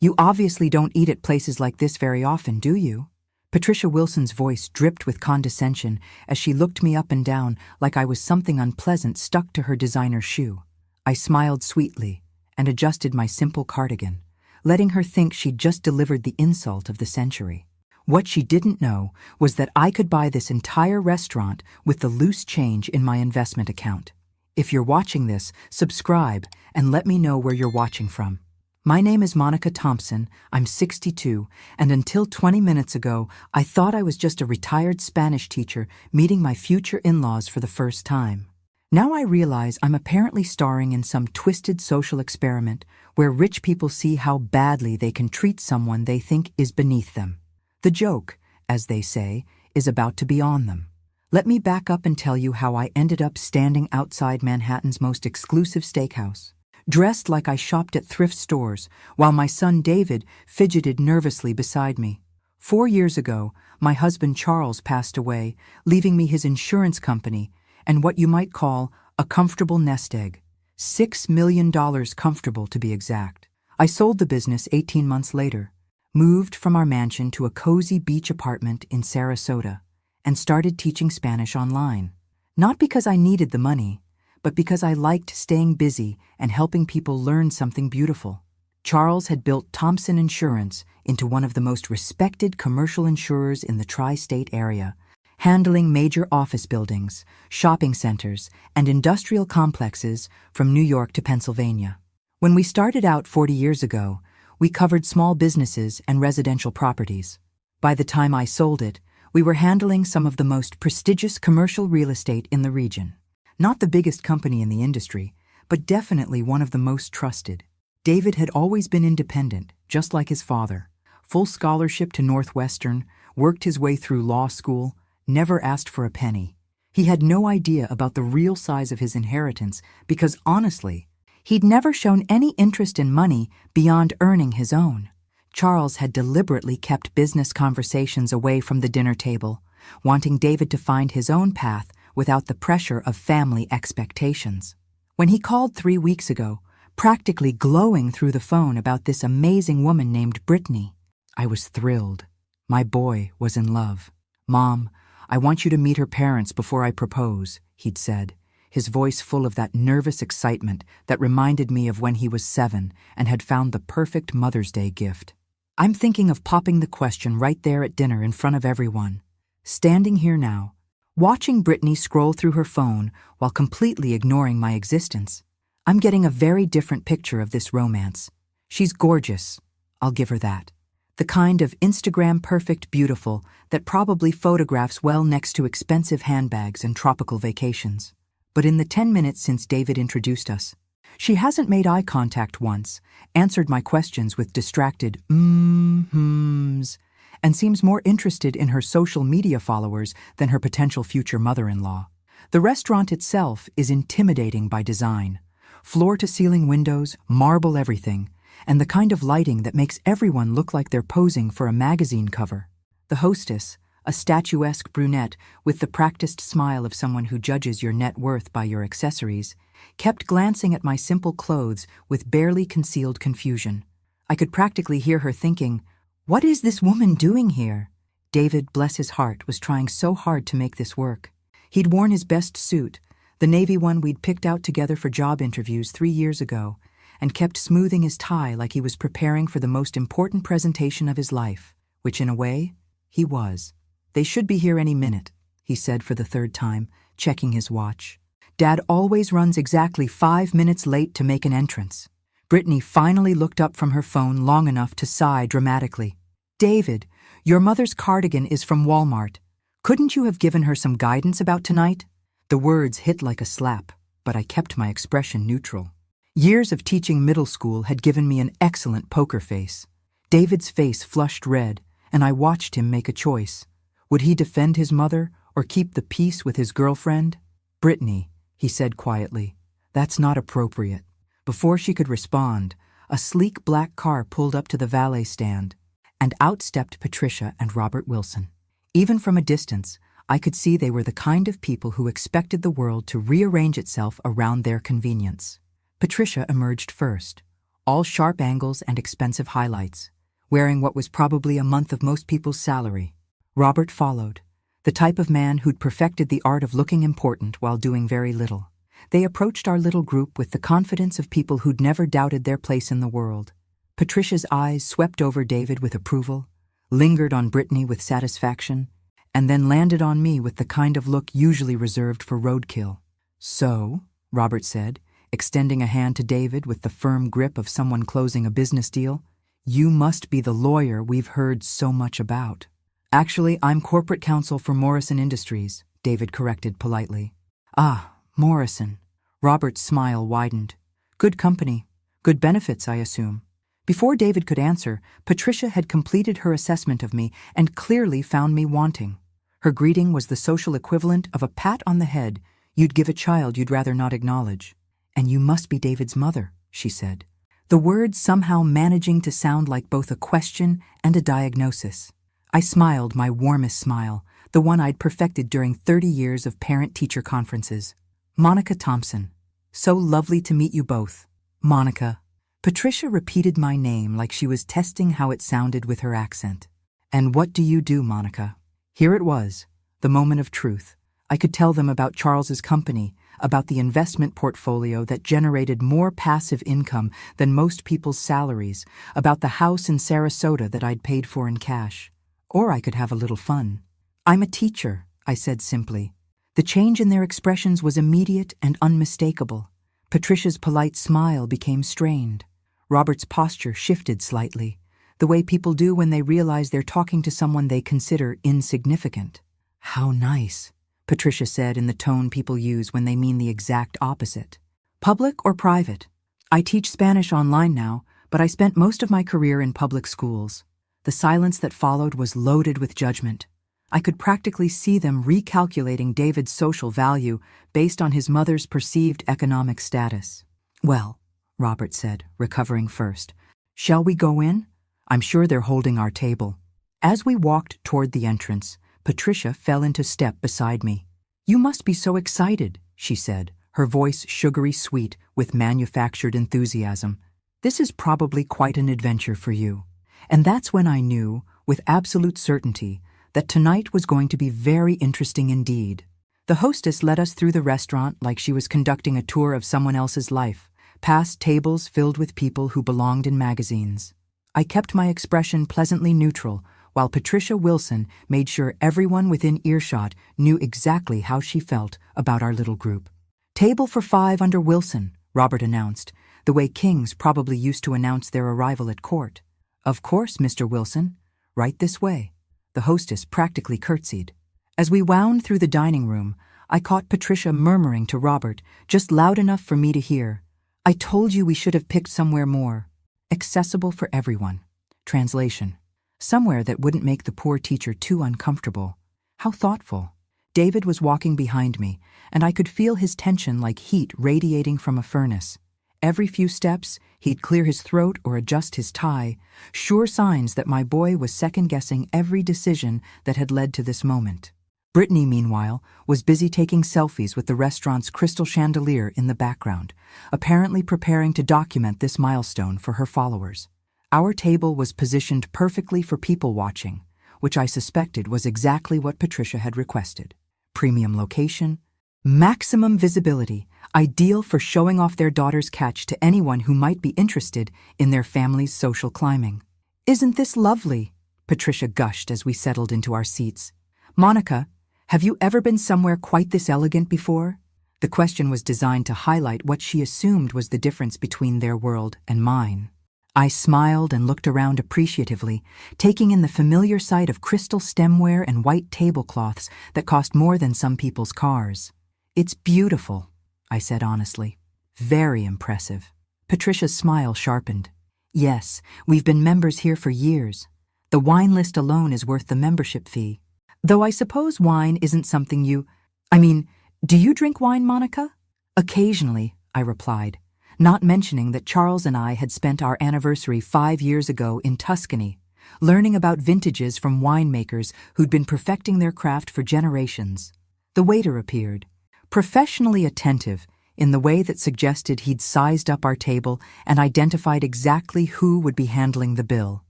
You obviously don't eat at places like this very often, do you? Patricia Wilson's voice dripped with condescension as she looked me up and down like I was something unpleasant stuck to her designer shoe. I smiled sweetly and adjusted my simple cardigan, letting her think she'd just delivered the insult of the century. What she didn't know was that I could buy this entire restaurant with the loose change in my investment account. If you're watching this, subscribe and let me know where you're watching from. My name is Monica Thompson, I'm 62, and until 20 minutes ago, I thought I was just a retired Spanish teacher meeting my future in-laws for the first time. Now I realize I'm apparently starring in some twisted social experiment where rich people see how badly they can treat someone they think is beneath them. The joke, as they say, is about to be on them. Let me back up and tell you how I ended up standing outside Manhattan's most exclusive steakhouse, dressed like I shopped at thrift stores, while my son David fidgeted nervously beside me. 4 years ago, my husband Charles passed away, leaving me his insurance company and what you might call a comfortable nest egg. $6 million comfortable, to be exact. I sold the business 18 months later, moved from our mansion to a cozy beach apartment in Sarasota, and started teaching Spanish online. Not because I needed the money, but because I liked staying busy and helping people learn something beautiful. Charles had built Thompson Insurance into one of the most respected commercial insurers in the tri-state area, handling major office buildings, shopping centers, and industrial complexes from New York to Pennsylvania. When we started out 40 years ago, we covered small businesses and residential properties. By the time I sold it, we were handling some of the most prestigious commercial real estate in the region. Not the biggest company in the industry, but definitely one of the most trusted. David had always been independent, just like his father. Full scholarship to Northwestern, worked his way through law school, never asked for a penny. He had no idea about the real size of his inheritance because, honestly, he'd never shown any interest in money beyond earning his own. Charles had deliberately kept business conversations away from the dinner table, wanting David to find his own path without the pressure of family expectations. When he called 3 weeks ago, practically glowing through the phone about this amazing woman named Brittany, I was thrilled. My boy was in love. "Mom, I want you to meet her parents before I propose," he'd said, his voice full of that nervous excitement that reminded me of when he was 7 and had found the perfect Mother's Day gift. I'm thinking of popping the question right there at dinner in front of everyone. Standing here now, watching Brittany scroll through her phone while completely ignoring my existence, I'm getting a very different picture of this romance. She's gorgeous, I'll give her that. The kind of Instagram-perfect beautiful that probably photographs well next to expensive handbags and tropical vacations. But in the 10 minutes since David introduced us, she hasn't made eye contact once, answered my questions with distracted mm-hmms, and seems more interested in her social media followers than her potential future mother-in-law. The restaurant itself is intimidating by design. Floor-to-ceiling windows, marble everything, and the kind of lighting that makes everyone look like they're posing for a magazine cover. The hostess, a statuesque brunette with the practiced smile of someone who judges your net worth by your accessories, kept glancing at my simple clothes with barely concealed confusion. I could practically hear her thinking, "What is this woman doing here?" David, bless his heart, was trying so hard to make this work. He'd worn his best suit, the navy one we'd picked out together for job interviews 3 years ago, and kept smoothing his tie like he was preparing for the most important presentation of his life, which in a way, he was. "They should be here any minute," he said for the 3rd time, checking his watch. "Dad always runs exactly 5 minutes late to make an entrance." Brittany finally looked up from her phone long enough to sigh dramatically. "David, your mother's cardigan is from Walmart. Couldn't you have given her some guidance about tonight?" The words hit like a slap, but I kept my expression neutral. Years of teaching middle school had given me an excellent poker face. David's face flushed red, and I watched him make a choice. Would he defend his mother or keep the peace with his girlfriend? "Brittany," he said quietly, "that's not appropriate." Before she could respond, a sleek black car pulled up to the valet stand, and out stepped Patricia and Robert Wilson. Even from a distance, I could see they were the kind of people who expected the world to rearrange itself around their convenience. Patricia emerged first, all sharp angles and expensive highlights, wearing what was probably a month of most people's salary. Robert followed, the type of man who'd perfected the art of looking important while doing very little. They approached our little group with the confidence of people who'd never doubted their place in the world. Patricia's eyes swept over David with approval, lingered on Brittany with satisfaction, and then landed on me with the kind of look usually reserved for roadkill. "So," Robert said, extending a hand to David with the firm grip of someone closing a business deal, "you must be the lawyer we've heard so much about." "Actually, I'm corporate counsel for Morrison Industries," David corrected politely. "Ah, Morrison." Robert's smile widened. "Good company. Good benefits, I assume." Before David could answer, Patricia had completed her assessment of me and clearly found me wanting. Her greeting was the social equivalent of a pat on the head you'd give a child you'd rather not acknowledge. "And you must be David's mother," she said, the words somehow managing to sound like both a question and a diagnosis. I smiled my warmest smile, the one I'd perfected during 30 years of parent-teacher conferences. "Monica Thompson. So lovely to meet you both." "Monica." Patricia repeated my name like she was testing how it sounded with her accent. "And what do you do, Monica?" Here it was, the moment of truth. I could tell them about Charles's company, about the investment portfolio that generated more passive income than most people's salaries, about the house in Sarasota that I'd paid for in cash. Or I could have a little fun. "I'm a teacher," I said simply. The change in their expressions was immediate and unmistakable. Patricia's polite smile became strained. Robert's posture shifted slightly, the way people do when they realize they're talking to someone they consider insignificant. "How nice," Patricia said in the tone people use when they mean the exact opposite. "Public or private?" "I teach Spanish online now, but I spent most of my career in public schools." The silence that followed was loaded with judgment. I could practically see them recalculating David's social value based on his mother's perceived economic status. "Well," Robert said, recovering first, "shall we go in? I'm sure they're holding our table." As we walked toward the entrance, Patricia fell into step beside me. "You must be so excited," she said, her voice sugary sweet with manufactured enthusiasm. "This is probably quite an adventure for you." And that's when I knew, with absolute certainty, that tonight was going to be very interesting indeed. The hostess led us through the restaurant like she was conducting a tour of someone else's life, past tables filled with people who belonged in magazines. I kept my expression pleasantly neutral, while Patricia Wilson made sure everyone within earshot knew exactly how she felt about our little group. "Table for 5 under Wilson," Robert announced, the way kings probably used to announce their arrival at court. "Of course, Mr. Wilson. Right this way." The hostess practically curtsied. As we wound through the dining room, I caught Patricia murmuring to Robert, just loud enough for me to hear, "I told you we should have picked somewhere more accessible for everyone." Translation: somewhere that wouldn't make the poor teacher too uncomfortable. How thoughtful. David was walking behind me, and I could feel his tension like heat radiating from a furnace. Every few steps, he'd clear his throat or adjust his tie, sure signs that my boy was second-guessing every decision that had led to this moment. Brittany, meanwhile, was busy taking selfies with the restaurant's crystal chandelier in the background, apparently preparing to document this milestone for her followers. Our table was positioned perfectly for people watching, which I suspected was exactly what Patricia had requested. Premium location, maximum visibility, ideal for showing off their daughter's catch to anyone who might be interested in their family's social climbing. "Isn't this lovely?" Patricia gushed as we settled into our seats. "Monica, have you ever been somewhere quite this elegant before?" The question was designed to highlight what she assumed was the difference between their world and mine. I smiled and looked around appreciatively, taking in the familiar sight of crystal stemware and white tablecloths that cost more than some people's cars. "It's beautiful," I said honestly. "Very impressive." Patricia's smile sharpened. "Yes, we've been members here for years. The wine list alone is worth the membership fee. Though I suppose wine isn't something do you drink wine, Monica?" "Occasionally," I replied, not mentioning that Charles and I had spent our anniversary 5 years ago in Tuscany, learning about vintages from winemakers who'd been perfecting their craft for generations. The waiter appeared. Professionally attentive, in the way that suggested he'd sized up our table and identified exactly who would be handling the bill.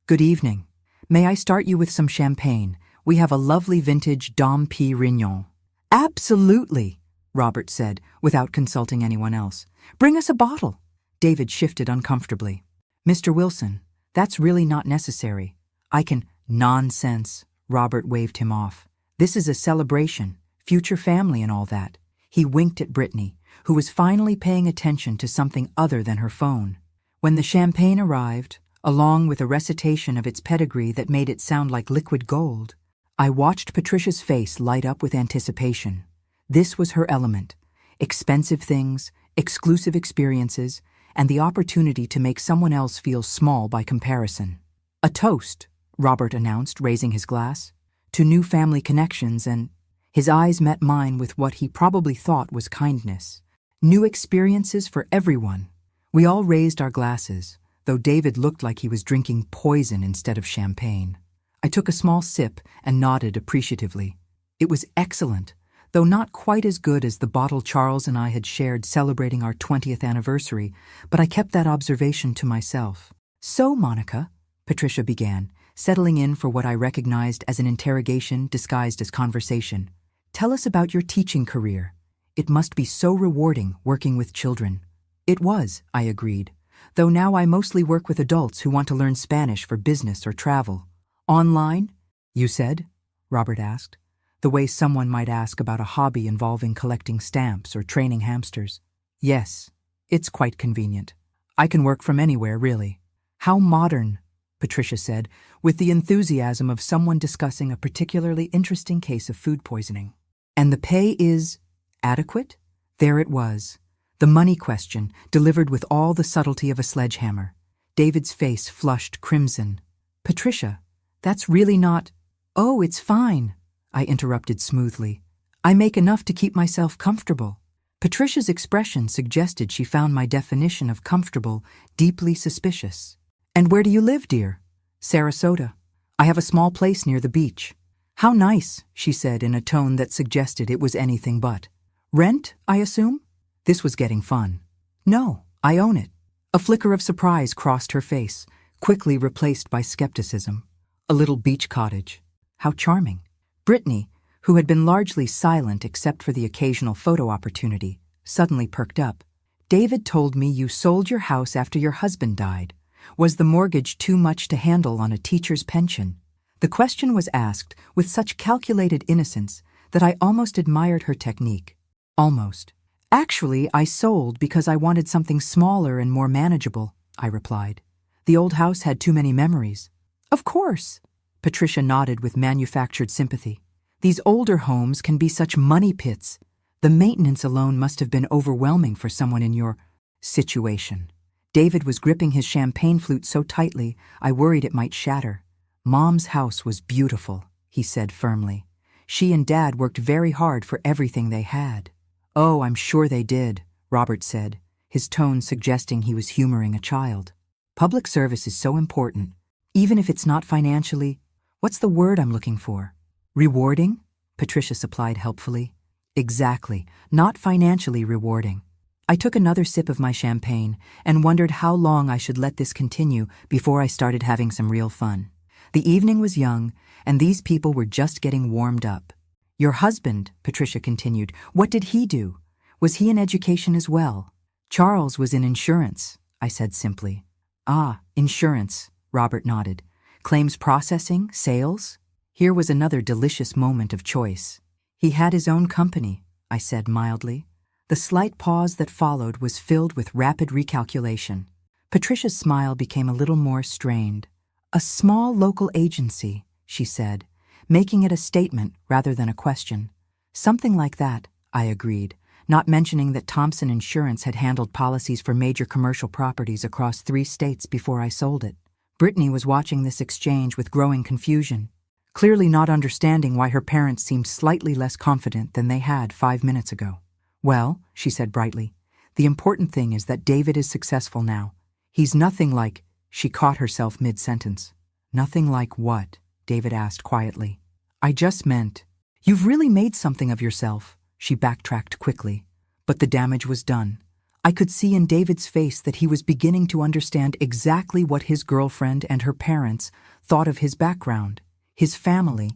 "Good evening. May I start you with some champagne? We have a lovely vintage Dom Pérignon." "Absolutely," Robert said, without consulting anyone else. "Bring us a bottle." David shifted uncomfortably. "Mr. Wilson, that's really not necessary. I can—" "Nonsense," Robert waved him off. "This is a celebration, future family and all that." He winked at Brittany, who was finally paying attention to something other than her phone. When the champagne arrived, along with a recitation of its pedigree that made it sound like liquid gold, I watched Patricia's face light up with anticipation. This was her element: expensive things, exclusive experiences, and the opportunity to make someone else feel small by comparison. "A toast," Robert announced, raising his glass, "to new family connections and—" His eyes met mine with what he probably thought was kindness. "New experiences for everyone." We all raised our glasses, though David looked like he was drinking poison instead of champagne. I took a small sip and nodded appreciatively. It was excellent, though not quite as good as the bottle Charles and I had shared celebrating our 20th anniversary, but I kept that observation to myself. "So, Monica," Patricia began, settling in for what I recognized as an interrogation disguised as conversation, "tell us about your teaching career. It must be so rewarding working with children." "It was," I agreed, "though now I mostly work with adults who want to learn Spanish for business or travel." "Online, you said?" Robert asked, the way someone might ask about a hobby involving collecting stamps or training hamsters. "Yes, it's quite convenient. I can work from anywhere, really." "How modern," Patricia said, with the enthusiasm of someone discussing a particularly interesting case of food poisoning. "And the pay is adequate?" There it was, the money question, delivered with all the subtlety of a sledgehammer. David's face flushed crimson. "Patricia, that's really not—" "Oh, it's fine," I interrupted smoothly. "I make enough to keep myself comfortable." Patricia's expression suggested she found my definition of comfortable deeply suspicious. "And where do you live, dear?" "Sarasota. I have a small place near the beach." "How nice," she said in a tone that suggested it was anything but. "Rent, I assume?" This was getting fun. "No, I own it." A flicker of surprise crossed her face, quickly replaced by skepticism. "A little beach cottage. How charming." Brittany, who had been largely silent except for the occasional photo opportunity, suddenly perked up. "David told me you sold your house after your husband died. Was the mortgage too much to handle on a teacher's pension?" The question was asked with such calculated innocence that I almost admired her technique. Almost. "Actually, I sold because I wanted something smaller and more manageable," I replied. "The old house had too many memories." "Of course," Patricia nodded with manufactured sympathy. "These older homes can be such money pits. The maintenance alone must have been overwhelming for someone in your situation." David was gripping his champagne flute so tightly I worried it might shatter. "Mom's house was beautiful," he said firmly. "She and Dad worked very hard for everything they had." "Oh, I'm sure they did," Robert said, his tone suggesting he was humoring a child. "Public service is so important, even if it's not financially— what's the word I'm looking for? Rewarding?" Patricia supplied helpfully. "Exactly, not financially rewarding." I took another sip of my champagne and wondered how long I should let this continue before I started having some real fun. The evening was young, and these people were just getting warmed up. "Your husband," Patricia continued, "what did he do? Was he in education as well?" "Charles was in insurance," I said simply. "Ah, insurance," Robert nodded. "Claims processing, sales?" Here was another delicious moment of choice. "He had his own company," I said mildly. The slight pause that followed was filled with rapid recalculation. Patricia's smile became a little more strained. "A small local agency," she said, making it a statement rather than a question. "Something like that," I agreed, not mentioning that Thompson Insurance had handled policies for major commercial properties across 3 states before I sold it. Brittany was watching this exchange with growing confusion, clearly not understanding why her parents seemed slightly less confident than they had 5 minutes ago. "Well," she said brightly, "the important thing is that David is successful now. He's nothing like—" She caught herself mid-sentence. "Nothing like what?" David asked quietly. "I just meant—" "You've really made something of yourself," she backtracked quickly. But the damage was done. I could see in David's face that he was beginning to understand exactly what his girlfriend and her parents thought of his background, his family,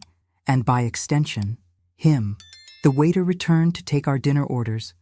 and by extension, him. The waiter returned to take our dinner orders,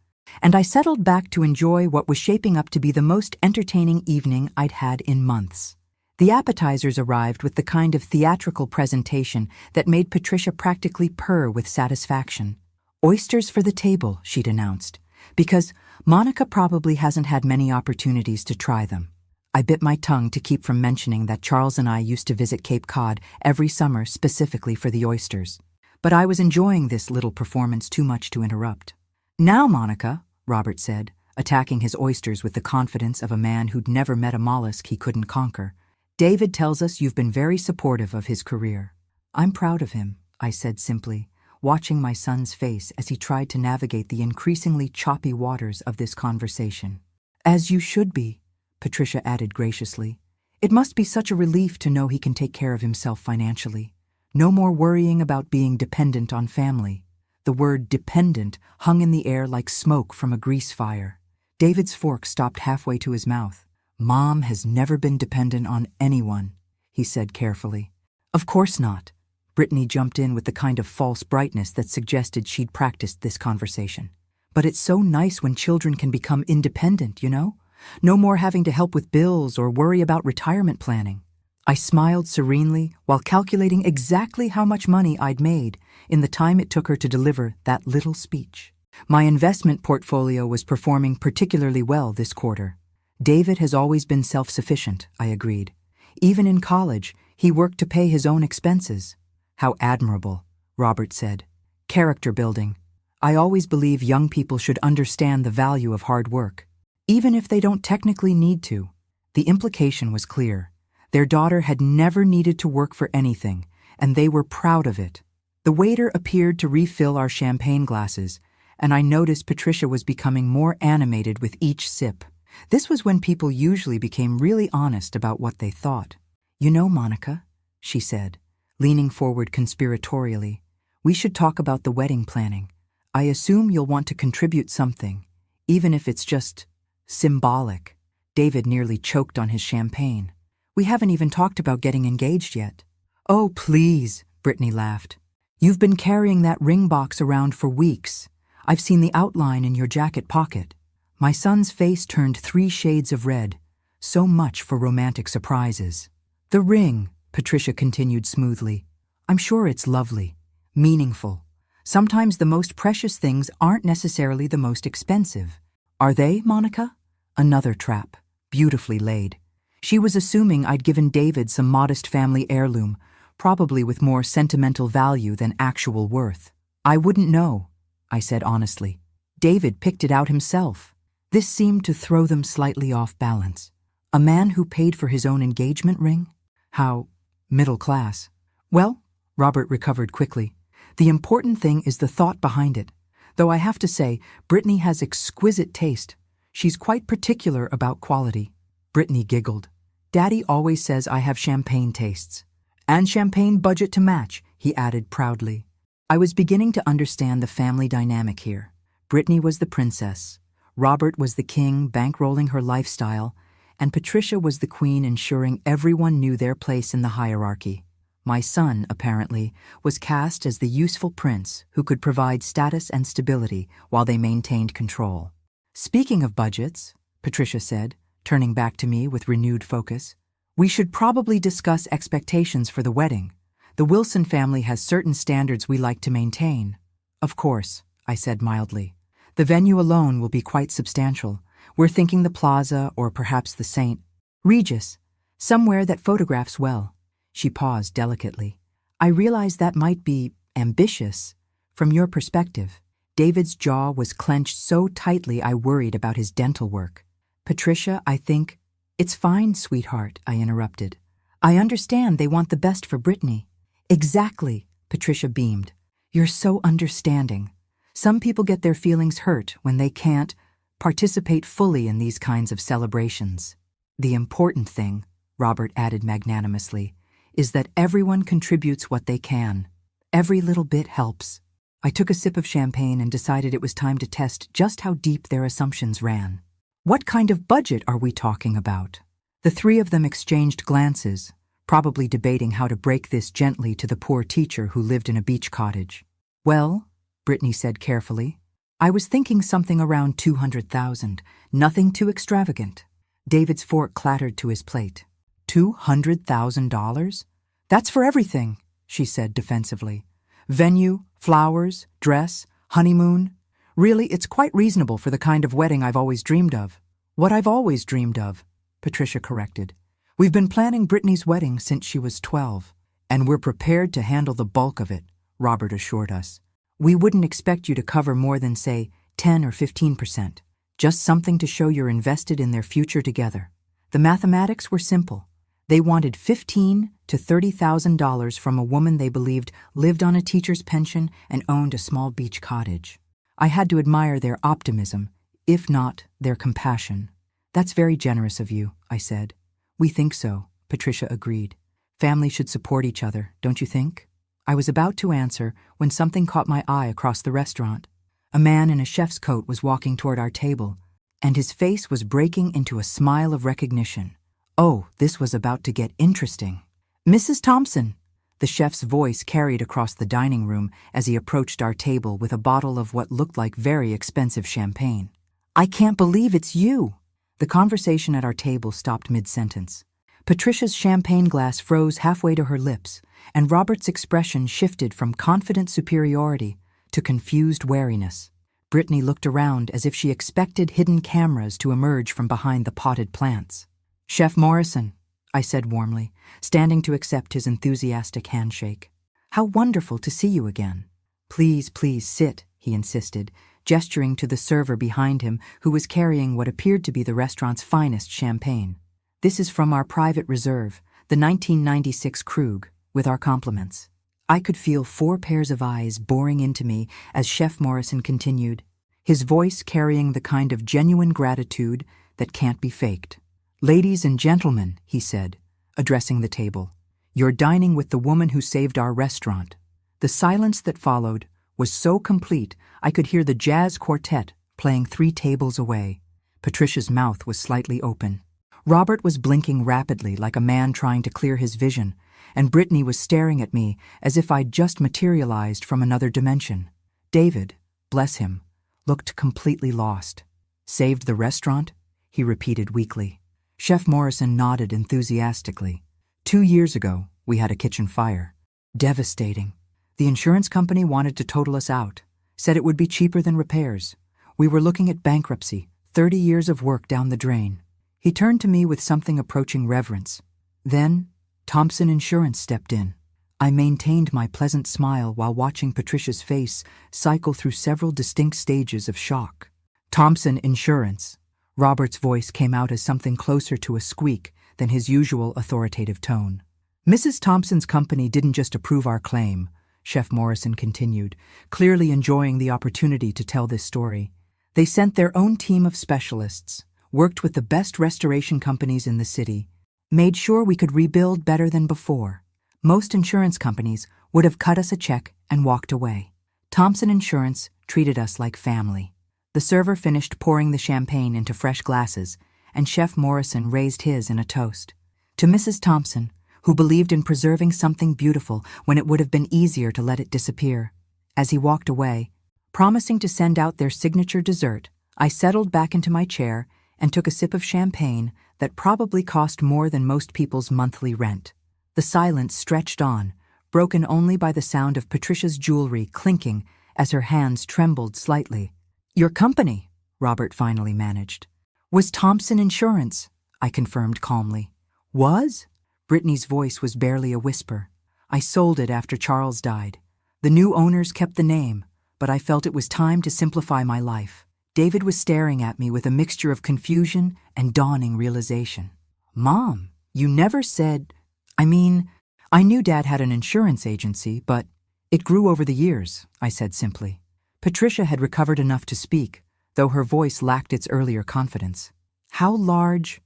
and I settled back to enjoy what was shaping up to be the most entertaining evening I'd had in months. The appetizers arrived with the kind of theatrical presentation that made Patricia practically purr with satisfaction. "Oysters for the table," she'd announced, because Monica probably hasn't had many opportunities to try them. I bit my tongue to keep from mentioning that Charles and I used to visit Cape Cod every summer specifically for the oysters. But I was enjoying this little performance too much to interrupt. "Now, Monica," Robert said, attacking his oysters with the confidence of a man who'd never met a mollusk he couldn't conquer. "David tells us you've been very supportive of his career." "I'm proud of him," I said simply, watching my son's face as he tried to navigate the increasingly choppy waters of this conversation. "As you should be," Patricia added graciously. "It must be such a relief to know he can take care of himself financially. No more worrying about being dependent on family." The word dependent hung in the air like smoke from a grease fire. David's fork stopped halfway to his mouth. "Mom has never been dependent on anyone," he said carefully. "Of course not." Brittany jumped in with the kind of false brightness that suggested she'd practiced this conversation. "But it's so nice when children can become independent, you know? No more having to help with bills or worry about retirement planning." I smiled serenely while calculating exactly how much money I'd made in the time it took her to deliver that little speech. My investment portfolio was performing particularly well this quarter. "David has always been self-sufficient," I agreed. "Even in college, he worked to pay his own expenses." "How admirable," Robert said. "Character building. I always believe young people should understand the value of hard work, even if they don't technically need to." The implication was clear. Their daughter had never needed to work for anything, and they were proud of it. The waiter appeared to refill our champagne glasses, and I noticed Patricia was becoming more animated with each sip. This was when people usually became really honest about what they thought. "You know, Monica," she said, leaning forward conspiratorially, "we should talk about the wedding planning. I assume you'll want to contribute something, even if it's just symbolic." David nearly choked on his champagne. "We haven't even talked about getting engaged yet." "Oh, please," Brittany laughed. "You've been carrying that ring box around for weeks. I've seen the outline in your jacket pocket." My son's face turned 3 shades of red. So much for romantic surprises. "The ring," Patricia continued smoothly. "I'm sure it's lovely, meaningful. Sometimes the most precious things aren't necessarily the most expensive. Are they, Monica?" Another trap, beautifully laid. She was assuming I'd given David some modest family heirloom, probably with more sentimental value than actual worth. "I wouldn't know," I said honestly. "David picked it out himself." This seemed to throw them slightly off balance. A man who paid for his own engagement ring? How middle class. "Well," Robert recovered quickly, "the important thing is the thought behind it. Though I have to say, Brittany has exquisite taste. She's quite particular about quality." Brittany giggled. "Daddy always says I have champagne tastes. And champagne budget to match," he added proudly. I was beginning to understand the family dynamic here. Brittany was the princess. Robert was the king bankrolling her lifestyle, and Patricia was the queen ensuring everyone knew their place in the hierarchy. My son, apparently, was cast as the useful prince who could provide status and stability while they maintained control. "Speaking of budgets," Patricia said, turning back to me with renewed focus, "we should probably discuss expectations for the wedding. The Wilson family has certain standards we like to maintain." "Of course," I said mildly. "The venue alone will be quite substantial. We're thinking the Plaza or perhaps the St. Regis, somewhere that photographs well." She paused delicately. "I realize that might be ambitious from your perspective." David's jaw was clenched so tightly I worried about his dental work. "Patricia, I think—" "It's fine, sweetheart," I interrupted. "I understand they want the best for Brittany." "Exactly," Patricia beamed. "You're so understanding. Some people get their feelings hurt when they can't participate fully in these kinds of celebrations. The important thing," Robert added magnanimously, "is that everyone contributes what they can. Every little bit helps." I took a sip of champagne and decided it was time to test just how deep their assumptions ran. What kind of budget are we talking about? The three of them exchanged glances, probably debating how to break this gently to the poor teacher who lived in a beach cottage. Well, Brittany said carefully, I was thinking something around 200,000, nothing too extravagant. David's fork clattered to his plate. $200,000? That's for everything, she said defensively. Venue, flowers, dress, honeymoon. Really, it's quite reasonable for the kind of wedding I've always dreamed of. What I've always dreamed of, Patricia corrected. We've been planning Brittany's wedding since she was 12, and we're prepared to handle the bulk of it, Robert assured us. We wouldn't expect you to cover more than, say, 10 or 15%. Just something to show you're invested in their future together. The mathematics were simple. They wanted $15,000 to $30,000 from a woman they believed lived on a teacher's pension and owned a small beach cottage. I had to admire their optimism, if not their compassion. That's very generous of you, I said. We think so, Patricia agreed. Family should support each other, don't you think? I was about to answer when something caught my eye across the restaurant. A man in a chef's coat was walking toward our table, and his face was breaking into a smile of recognition. Oh, this was about to get interesting. Mrs. Thompson, the chef's voice carried across the dining room as he approached our table with a bottle of what looked like very expensive champagne. I can't believe it's you. The conversation at our table stopped mid-sentence. Patricia's champagne glass froze halfway to her lips, and Robert's expression shifted from confident superiority to confused wariness. Brittany looked around as if she expected hidden cameras to emerge from behind the potted plants. Chef Morrison, I said warmly, standing to accept his enthusiastic handshake. How wonderful to see you again. Please, please sit, he insisted, gesturing to the server behind him who was carrying what appeared to be the restaurant's finest champagne. This is from our private reserve, the 1996 Krug, with our compliments. I could feel 4 pairs of eyes boring into me as Chef Morrison continued, his voice carrying the kind of genuine gratitude that can't be faked. Ladies and gentlemen, he said, addressing the table, you're dining with the woman who saved our restaurant. The silence that followed was so complete I could hear the jazz quartet playing 3 tables away. Patricia's mouth was slightly open. Robert was blinking rapidly like a man trying to clear his vision, and Brittany was staring at me as if I'd just materialized from another dimension. David, bless him, looked completely lost. Saved the restaurant? He repeated weakly. Chef Morrison nodded enthusiastically. 2 years ago, we had a kitchen fire. Devastating. The insurance company wanted to total us out, said it would be cheaper than repairs. We were looking at bankruptcy, 30 years of work down the drain. He turned to me with something approaching reverence. Then, Thompson Insurance stepped in. I maintained my pleasant smile while watching Patricia's face cycle through several distinct stages of shock. Thompson Insurance. Robert's voice came out as something closer to a squeak than his usual authoritative tone. Mrs. Thompson's company didn't just approve our claim, Chef Morrison continued, clearly enjoying the opportunity to tell this story. They sent their own team of specialists, worked with the best restoration companies in the city, made sure we could rebuild better than before. Most insurance companies would have cut us a check and walked away. Thompson Insurance treated us like family. The server finished pouring the champagne into fresh glasses, and Chef Morrison raised his in a toast. To Mrs. Thompson, who believed in preserving something beautiful when it would have been easier to let it disappear. As he walked away, promising to send out their signature dessert, I settled back into my chair and took a sip of champagne that probably cost more than most people's monthly rent. The silence stretched on, broken only by the sound of Patricia's jewelry clinking as her hands trembled slightly. Your company, Robert finally managed. Was Thompson Insurance, I confirmed calmly. Was? Brittany's voice was barely a whisper. I sold it after Charles died. The new owners kept the name, but I felt it was time to simplify my life. David was staring at me with a mixture of confusion and dawning realization. Mom, you never said... I knew Dad had an insurance agency, but it grew over the years, I said simply. Patricia had recovered enough to speak, though her voice lacked its earlier confidence. How large...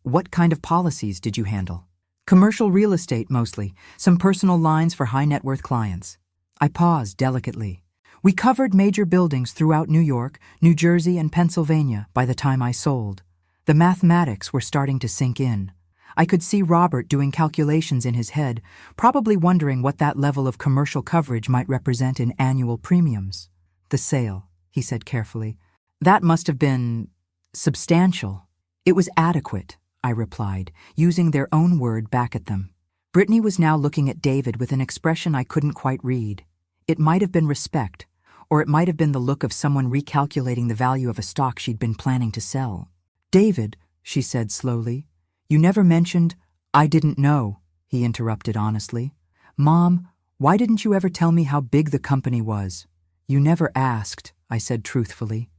what kind of policies did you handle? Commercial real estate, mostly. Some personal lines for high-net-worth clients. I paused delicately, We covered major buildings throughout New York, New Jersey, and Pennsylvania by the time I sold. The mathematics were starting to sink in. I could see Robert doing calculations in his head, probably wondering what that level of commercial coverage might represent in annual premiums. The sale, he said carefully. That must have been substantial. It was adequate, I replied, using their own word back at them. Brittany was now looking at David with an expression I couldn't quite read. It might have been respect, or it might have been the look of someone recalculating the value of a stock she'd been planning to sell. David, she said slowly, you never mentioned— I didn't know, he interrupted honestly. Mom, why didn't you ever tell me how big the company was? You never asked, I said truthfully.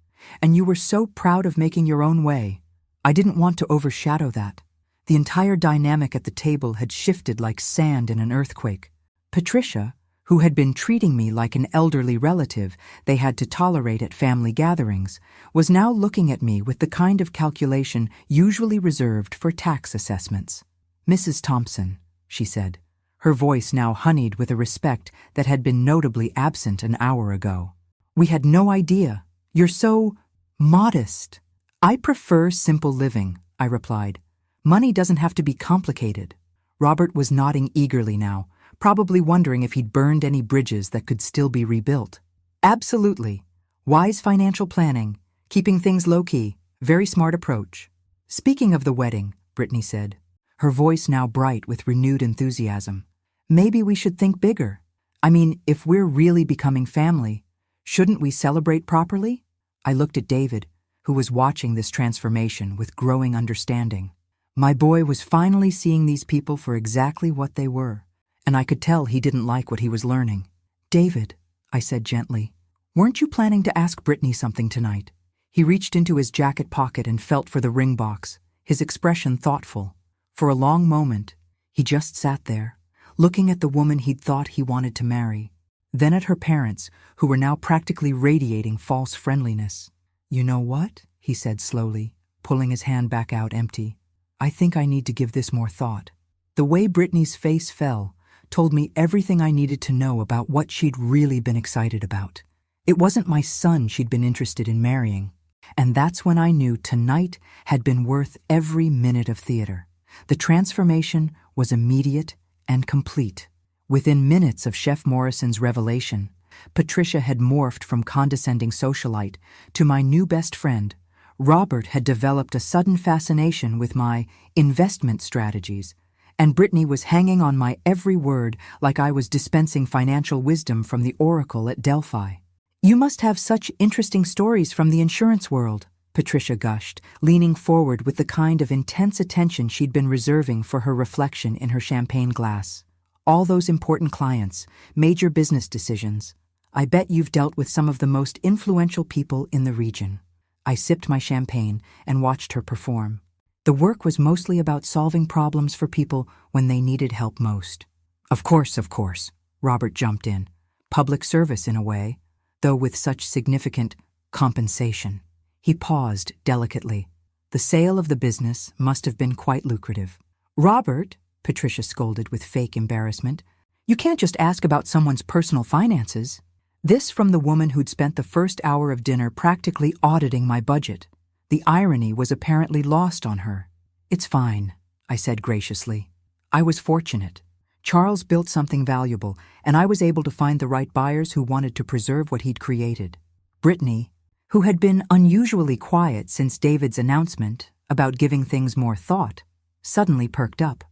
And you were so proud of making your own way. I didn't want to overshadow that. The entire dynamic at the table had shifted like sand in an earthquake. Patricia, who had been treating me like an elderly relative they had to tolerate at family gatherings, was now looking at me with the kind of calculation usually reserved for tax assessments. Mrs. Thompson, she said, her voice now honeyed with a respect that had been notably absent an hour ago. We had no idea. You're so modest. I prefer simple living, I replied. Money doesn't have to be complicated. Robert was nodding eagerly now, probably wondering if he'd burned any bridges that could still be rebuilt. Absolutely. Wise financial planning, keeping things low-key, very smart approach. Speaking of the wedding, Brittany said, her voice now bright with renewed enthusiasm, maybe we should think bigger. I mean, if we're really becoming family, shouldn't we celebrate properly? I looked at David, who was watching this transformation with growing understanding. My boy was finally seeing these people for exactly what they were, and I could tell he didn't like what he was learning. David, I said gently, weren't you planning to ask Brittany something tonight? He reached into his jacket pocket and felt for the ring box, his expression thoughtful. For a long moment, he just sat there, looking at the woman he'd thought he wanted to marry, then at her parents, who were now practically radiating false friendliness. You know what? He said slowly, pulling his hand back out empty. I think I need to give this more thought. The way Brittany's face fell told me everything I needed to know about what she'd really been excited about. It wasn't my son she'd been interested in marrying. And that's when I knew tonight had been worth every minute of theater. The transformation was immediate and complete. Within minutes of Chef Morrison's revelation, Patricia had morphed from condescending socialite to my new best friend. Robert had developed a sudden fascination with my investment strategies, and Brittany was hanging on my every word like I was dispensing financial wisdom from the oracle at Delphi. You must have such interesting stories from the insurance world, Patricia gushed, leaning forward with the kind of intense attention she'd been reserving for her reflection in her champagne glass. All those important clients, major business decisions. I bet you've dealt with some of the most influential people in the region. I sipped my champagne and watched her perform. The work was mostly about solving problems for people when they needed help most. Of course, Robert jumped in. Public service in a way, though with such significant compensation. He paused delicately. The sale of the business must have been quite lucrative. Robert, Patricia scolded with fake embarrassment, you can't just ask about someone's personal finances. This from the woman who'd spent the first hour of dinner practically auditing my budget. The irony was apparently lost on her. It's fine, I said graciously. I was fortunate. Charles built something valuable, and I was able to find the right buyers who wanted to preserve what he'd created. Brittany, who had been unusually quiet since David's announcement about giving things more thought, suddenly perked up.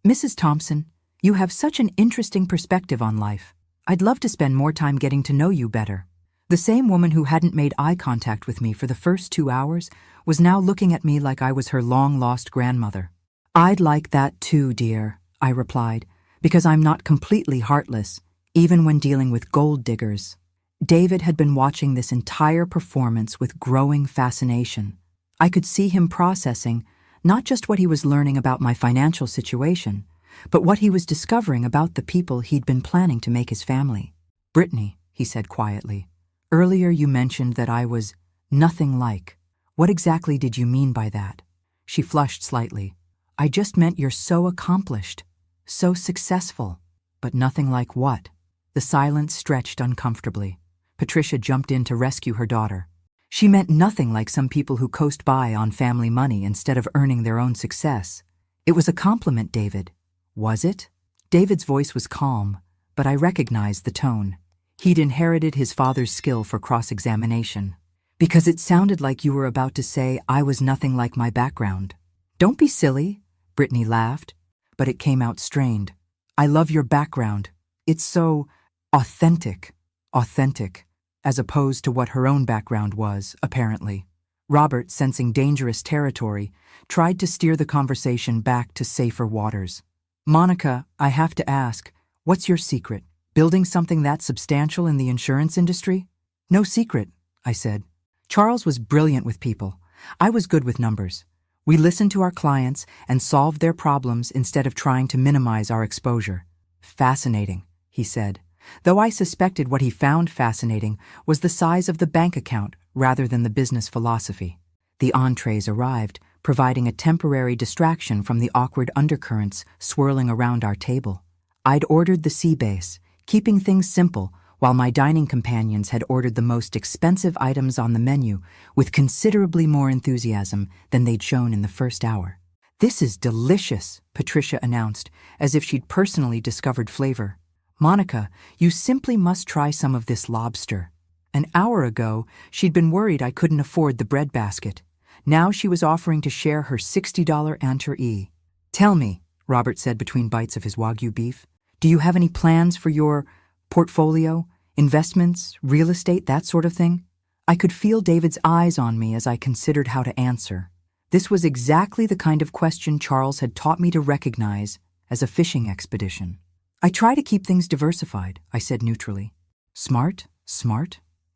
Mrs. Thompson, you have such an interesting perspective on life. I'd love to spend more time getting to know you better. The same woman who hadn't made eye contact with me for the first 2 hours was now looking at me like I was her long-lost grandmother. I'd like that too, dear, I replied, because I'm not completely heartless, even when dealing with gold diggers. David had been watching this entire performance with growing fascination. I could see him processing not just what he was learning about my financial situation, but what he was discovering about the people he'd been planning to make his family. Brittany, he said quietly, earlier you mentioned that I was nothing like. What exactly did you mean by that? She flushed slightly. I just meant you're so accomplished, so successful. But nothing like what? The silence stretched uncomfortably. Patricia jumped in to rescue her daughter. She meant nothing like some people who coast by on family money instead of earning their own success. It was a compliment, David. Was it? David's voice was calm, but I recognized the tone. He'd inherited his father's skill for cross-examination. Because it sounded like you were about to say I was nothing like my background. Don't be silly, Brittany laughed, but it came out strained. I love your background. It's so authentic, as opposed to what her own background was, apparently. Robert, sensing dangerous territory, tried to steer the conversation back to safer waters. Monica, I have to ask, what's your secret? Building something that substantial in the insurance industry? No secret, I said. Charles was brilliant with people. I was good with numbers. We listened to our clients and solved their problems instead of trying to minimize our exposure. Fascinating, he said, though I suspected what he found fascinating was the size of the bank account rather than the business philosophy. The entrees arrived, providing a temporary distraction from the awkward undercurrents swirling around our table. I'd ordered the sea base, keeping things simple, while my dining companions had ordered the most expensive items on the menu with considerably more enthusiasm than they'd shown in the first hour. This is delicious, Patricia announced, as if she'd personally discovered flavor. Monica, you simply must try some of this lobster. An hour ago, she'd been worried I couldn't afford the breadbasket. Now she was offering to share her $60 entree. Tell me, Robert said between bites of his Wagyu beef, do you have any plans for your portfolio, investments, real estate, that sort of thing? I could feel David's eyes on me as I considered how to answer. This was exactly the kind of question Charles had taught me to recognize as a fishing expedition. I try to keep things diversified, I said neutrally. Smart?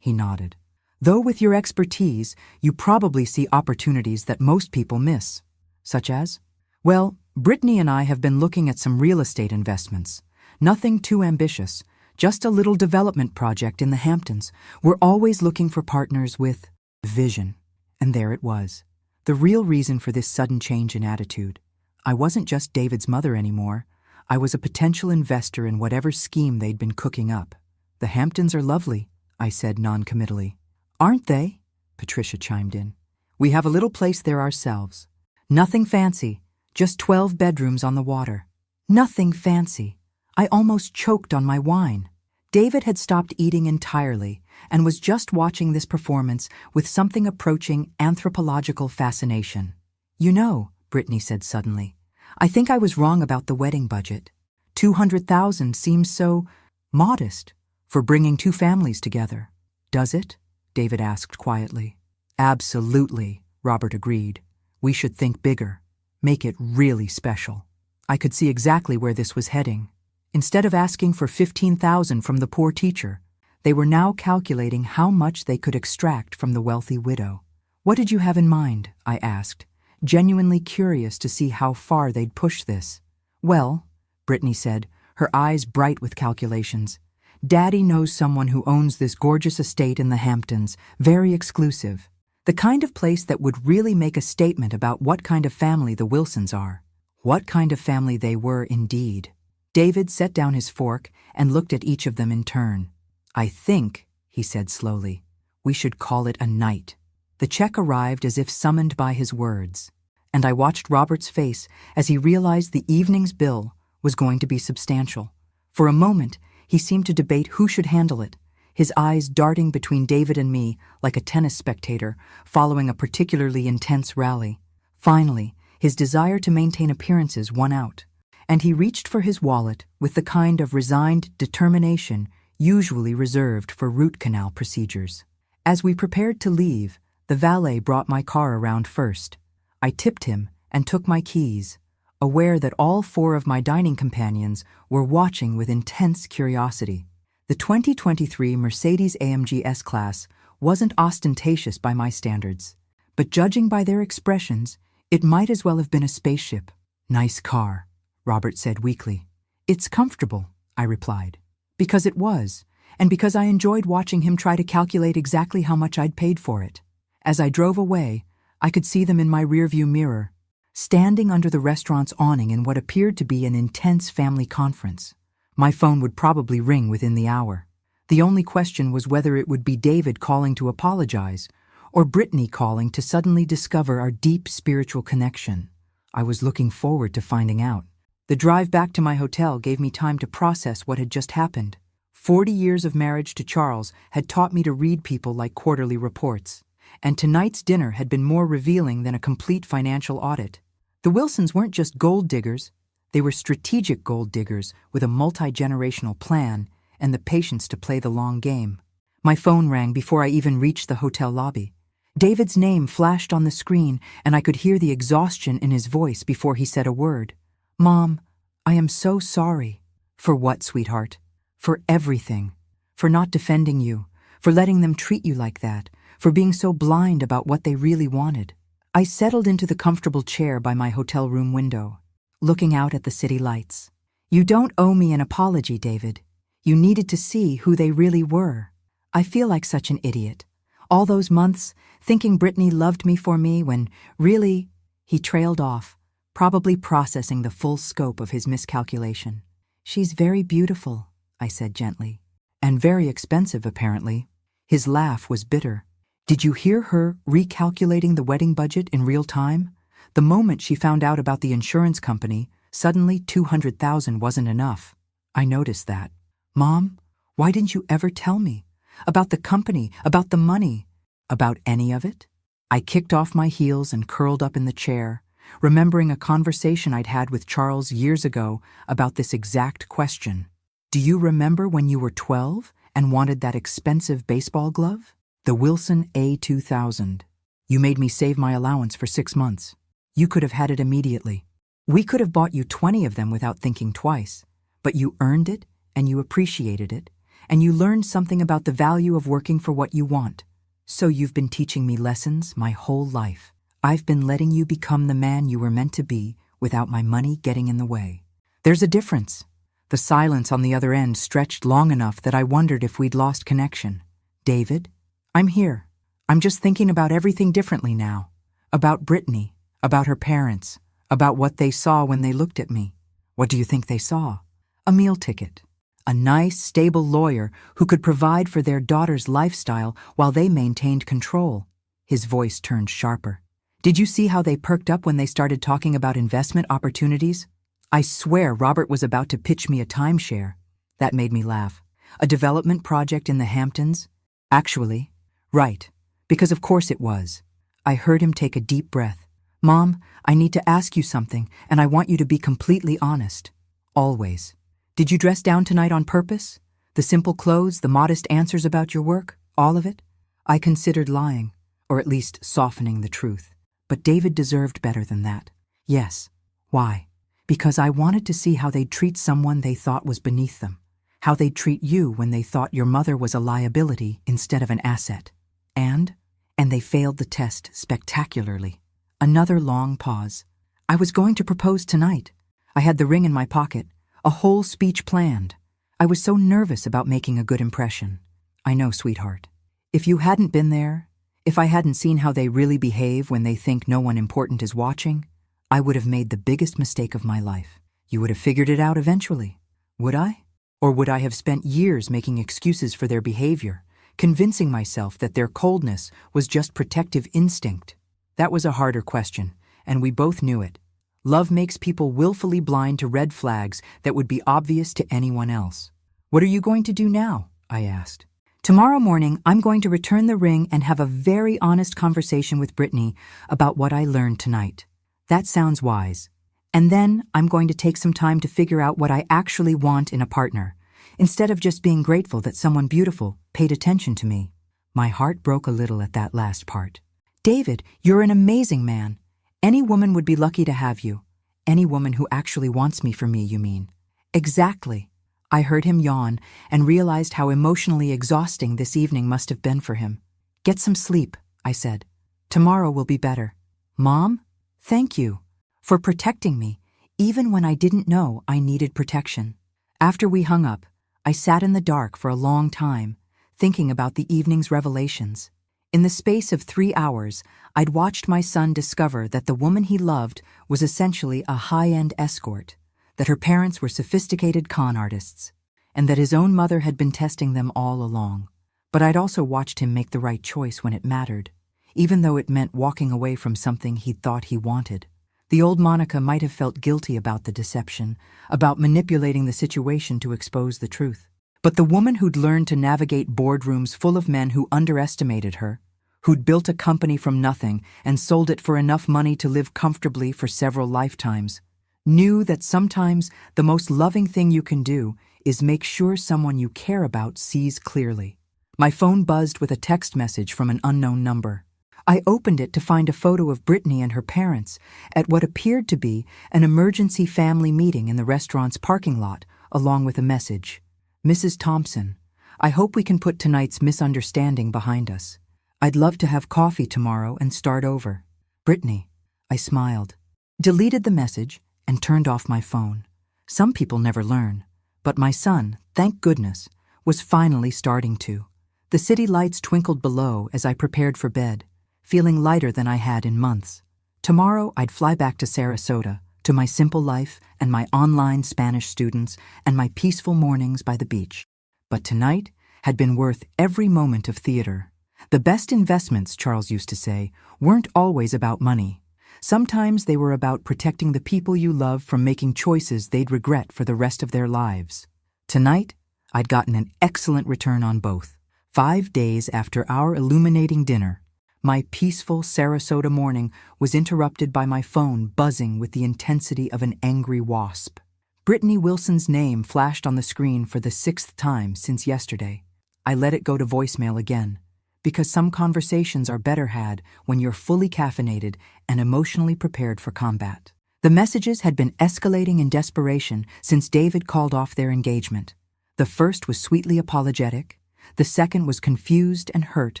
He nodded. Though with your expertise, you probably see opportunities that most people miss. Such as? Well, Brittany and I have been looking at some real estate investments. Nothing too ambitious, just a little development project in the Hamptons. We're always looking for partners with vision. And there it was. The real reason for this sudden change in attitude. I wasn't just David's mother anymore. I was a potential investor in whatever scheme they'd been cooking up. The Hamptons are lovely, I said non-committally. Aren't they? Patricia chimed in. We have a little place there ourselves. Nothing fancy, just 12 bedrooms on the water. Nothing fancy. I almost choked on my wine. David had stopped eating entirely and was just watching this performance with something approaching anthropological fascination. You know, Brittany said suddenly, I think I was wrong about the wedding budget. $200,000 seems so modest for bringing two families together. Does it? David asked quietly. Absolutely, Robert agreed. We should think bigger. Make it really special. I could see exactly where this was heading. Instead of asking for $15,000 from the poor teacher, they were now calculating how much they could extract from the wealthy widow. What did you have in mind? I asked, genuinely curious to see how far they'd push this. Well, Brittany said, her eyes bright with calculations. Daddy knows someone who owns this gorgeous estate in the Hamptons, very exclusive. The kind of place that would really make a statement about what kind of family the Wilsons are. What kind of family they were indeed. David set down his fork and looked at each of them in turn. I think, he said slowly, we should call it a night. The check arrived as if summoned by his words, and I watched Robert's face as he realized the evening's bill was going to be substantial. For a moment, he seemed to debate who should handle it, his eyes darting between David and me like a tennis spectator following a particularly intense rally. Finally, his desire to maintain appearances won out, and he reached for his wallet with the kind of resigned determination usually reserved for root canal procedures. As we prepared to leave, the valet brought my car around first. I tipped him and took my keys, aware that all four of my dining companions were watching with intense curiosity. The 2023 Mercedes-AMG S-Class wasn't ostentatious by my standards, but judging by their expressions, it might as well have been a spaceship. Nice car, Robert said weakly. It's comfortable, I replied. Because it was, and because I enjoyed watching him try to calculate exactly how much I'd paid for it. As I drove away, I could see them in my rearview mirror, standing under the restaurant's awning in what appeared to be an intense family conference. My phone would probably ring within the hour. The only question was whether it would be David calling to apologize, or Brittany calling to suddenly discover our deep spiritual connection. I was looking forward to finding out. The drive back to my hotel gave me time to process what had just happened. 40 years of marriage to Charles had taught me to read people like quarterly reports, and tonight's dinner had been more revealing than a complete financial audit. The Wilsons weren't just gold diggers, they were strategic gold diggers with a multi-generational plan and the patience to play the long game. My phone rang before I even reached the hotel lobby. David's name flashed on the screen, and I could hear the exhaustion in his voice before he said a word. "Mom, I am so sorry." "For what, sweetheart?" "For everything. For not defending you. For letting them treat you like that. For being so blind about what they really wanted." I settled into the comfortable chair by my hotel room window, looking out at the city lights. "You don't owe me an apology, David. You needed to see who they really were. I feel like such an idiot. All those months, thinking Brittany loved me for me when, really..." He trailed off, probably processing the full scope of his miscalculation. "She's very beautiful," I said gently. "And very expensive, apparently." His laugh was bitter. "Did you hear her recalculating the wedding budget in real time? The moment she found out about the insurance company, suddenly $200,000 wasn't enough." I noticed that. "Mom, why didn't you ever tell me? About the company, about the money, about any of it?" I kicked off my heels and curled up in the chair, remembering a conversation I'd had with Charles years ago about this exact question. "Do you remember when you were 12 and wanted that expensive baseball glove? The Wilson A2000. You made me save my allowance for 6 months. You could have had it immediately. We could have bought you 20 of them without thinking twice, but you earned it and you appreciated it, and you learned something about the value of working for what you want. So you've been teaching me lessons my whole life. I've been letting you become the man you were meant to be without my money getting in the way. There's a difference." The silence on the other end stretched long enough that I wondered if we'd lost connection. "David, I'm here. I'm just thinking about everything differently now. About Brittany, about her parents, about what they saw when they looked at me." "What do you think they saw?" "A meal ticket. A nice, stable lawyer who could provide for their daughter's lifestyle while they maintained control." His voice turned sharper. "Did you see how they perked up when they started talking about investment opportunities? I swear Robert was about to pitch me a timeshare." That made me laugh. "A development project in the Hamptons?" "Actually, right, because of course it was." I heard him take a deep breath. "Mom, I need to ask you something, and I want you to be completely honest. Always. Did you dress down tonight on purpose? The simple clothes, the modest answers about your work, all of it?" I considered lying, or at least softening the truth. But David deserved better than that. "Yes." "Why?" "Because I wanted to see how they'd treat someone they thought was beneath them. How they'd treat you when they thought your mother was a liability instead of an asset. And they failed the test spectacularly." Another long pause. "I was going to propose tonight. I had the ring in my pocket, a whole speech planned. I was so nervous about making a good impression." "I know, sweetheart. If you hadn't been there, if I hadn't seen how they really behave when they think no one important is watching, I would have made the biggest mistake of my life. You would have figured it out eventually. Would I? Or would I have spent years making excuses for their behavior, convincing myself that their coldness was just protective instinct?" That was a harder question, and we both knew it. Love makes people willfully blind to red flags that would be obvious to anyone else. "What are you going to do now?" I asked. "Tomorrow morning, I'm going to return the ring and have a very honest conversation with Brittany about what I learned tonight." "That sounds wise." "And then I'm going to take some time to figure out what I actually want in a partner, instead of just being grateful that someone beautiful paid attention to me." My heart broke a little at that last part. "David, you're an amazing man. Any woman would be lucky to have you. Any woman who actually wants me for me, you mean?" "Exactly." I heard him yawn and realized how emotionally exhausting this evening must have been for him. "Get some sleep," I said. "Tomorrow will be better." "Mom, thank you for protecting me, even when I didn't know I needed protection." After we hung up, I sat in the dark for a long time, thinking about the evening's revelations. In the space of 3 hours, I'd watched my son discover that the woman he loved was essentially a high-end escort, that her parents were sophisticated con artists, and that his own mother had been testing them all along. But I'd also watched him make the right choice when it mattered, even though it meant walking away from something he'd thought he wanted. The old Monica might have felt guilty about the deception, about manipulating the situation to expose the truth. But the woman who'd learned to navigate boardrooms full of men who underestimated her, who'd built a company from nothing and sold it for enough money to live comfortably for several lifetimes, knew that sometimes the most loving thing you can do is make sure someone you care about sees clearly. My phone buzzed with a text message from an unknown number. I opened it to find a photo of Brittany and her parents at what appeared to be an emergency family meeting in the restaurant's parking lot, along with a message. Mrs. Thompson, I hope we can put tonight's misunderstanding behind us. I'd love to have coffee tomorrow and start over. Brittany. I smiled, deleted the message, and turned off my phone. Some people never learn, but my son, thank goodness, was finally starting to. The city lights twinkled below as I prepared for bed, feeling lighter than I had in months. Tomorrow I'd fly back to Sarasota, to my simple life and my online Spanish students and my peaceful mornings by the beach. But tonight had been worth every moment of theater. The best investments, Charles used to say, weren't always about money. Sometimes they were about protecting the people you love from making choices they'd regret for the rest of their lives. Tonight, I'd gotten an excellent return on both. 5 days after our illuminating dinner, my peaceful Sarasota morning was interrupted by my phone buzzing with the intensity of an angry wasp. Brittany Wilson's name flashed on the screen for the 6th time since yesterday. I let it go to voicemail again, because some conversations are better had when you're fully caffeinated and emotionally prepared for combat. The messages had been escalating in desperation since David called off their engagement. The first was sweetly apologetic, the second was confused and hurt,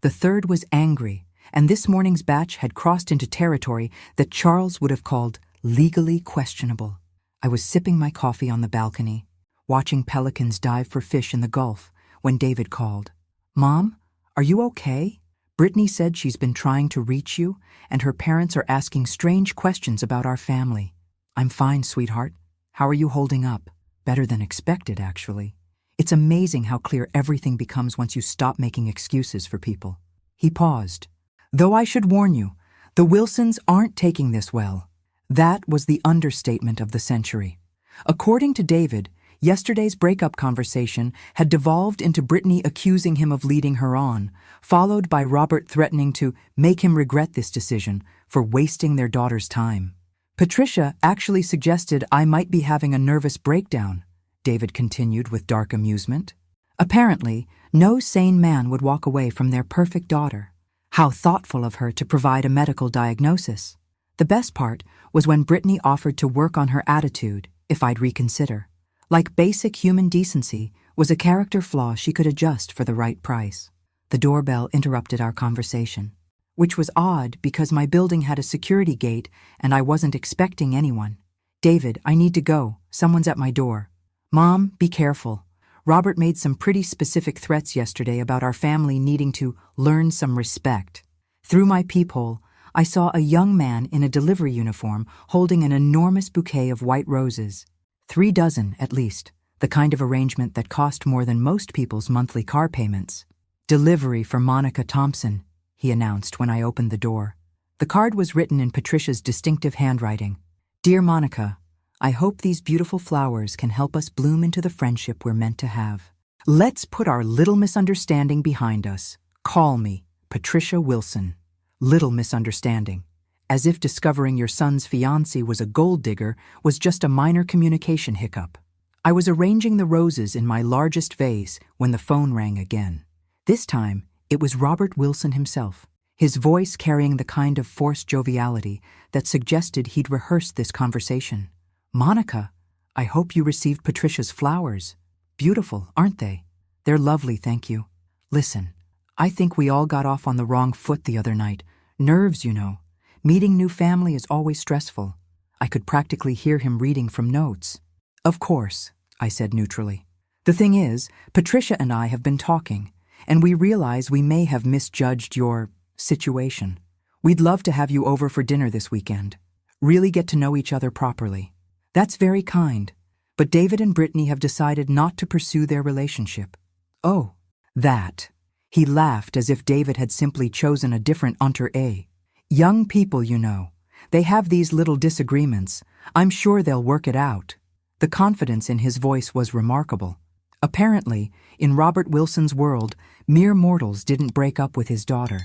the third was angry, and this morning's batch had crossed into territory that Charles would have called legally questionable. I was sipping my coffee on the balcony, watching pelicans dive for fish in the Gulf, when David called. Mom, are you okay? Brittany said she's been trying to reach you, and her parents are asking strange questions about our family. I'm fine, sweetheart. How are you holding up? Better than expected, actually. It's amazing how clear everything becomes once you stop making excuses for people. He paused. Though I should warn you, the Wilsons aren't taking this well. That was the understatement of the century. According to David, yesterday's breakup conversation had devolved into Brittany accusing him of leading her on, followed by Robert threatening to make him regret this decision for wasting their daughter's time. Patricia actually suggested I might be having a nervous breakdown, David continued with dark amusement. Apparently, no sane man would walk away from their perfect daughter. How thoughtful of her to provide a medical diagnosis. The best part was when Brittany offered to work on her attitude if I'd reconsider. Like basic human decency was a character flaw she could adjust for the right price. The doorbell interrupted our conversation, which was odd because my building had a security gate and I wasn't expecting anyone. David, I need to go. Someone's at my door. Mom, be careful. Robert made some pretty specific threats yesterday about our family needing to learn some respect. Through my peephole, I saw a young man in a delivery uniform holding an enormous bouquet of white roses. 3 dozen, at least, the kind of arrangement that cost more than most people's monthly car payments. Delivery for Monica Thompson, he announced when I opened the door. The card was written in Patricia's distinctive handwriting. Dear Monica, I hope these beautiful flowers can help us bloom into the friendship we're meant to have. Let's put our little misunderstanding behind us. Call me Patricia Wilson. Little misunderstanding. As if discovering your son's fiancée was a gold digger was just a minor communication hiccup. I was arranging the roses in my largest vase when the phone rang again. This time, it was Robert Wilson himself, his voice carrying the kind of forced joviality that suggested he'd rehearsed this conversation. Monica, I hope you received Patricia's flowers. Beautiful, aren't they? They're lovely, thank you. Listen, I think we all got off on the wrong foot the other night. Nerves, you know. Meeting new family is always stressful. I could practically hear him reading from notes. Of course, I said neutrally. The thing is, Patricia and I have been talking, and we realize we may have misjudged your situation. We'd love to have you over for dinner this weekend. Really get to know each other properly. That's very kind, but David and Brittany have decided not to pursue their relationship. Oh, that. He laughed as if David had simply chosen a different entourage. Young people, you know. They have these little disagreements. I'm sure they'll work it out. The confidence in his voice was remarkable. Apparently, in Robert Wilson's world, mere mortals didn't break up with his daughter.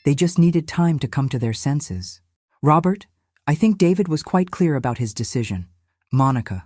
They just needed time to come to their senses. Robert, I think David was quite clear about his decision. Monica.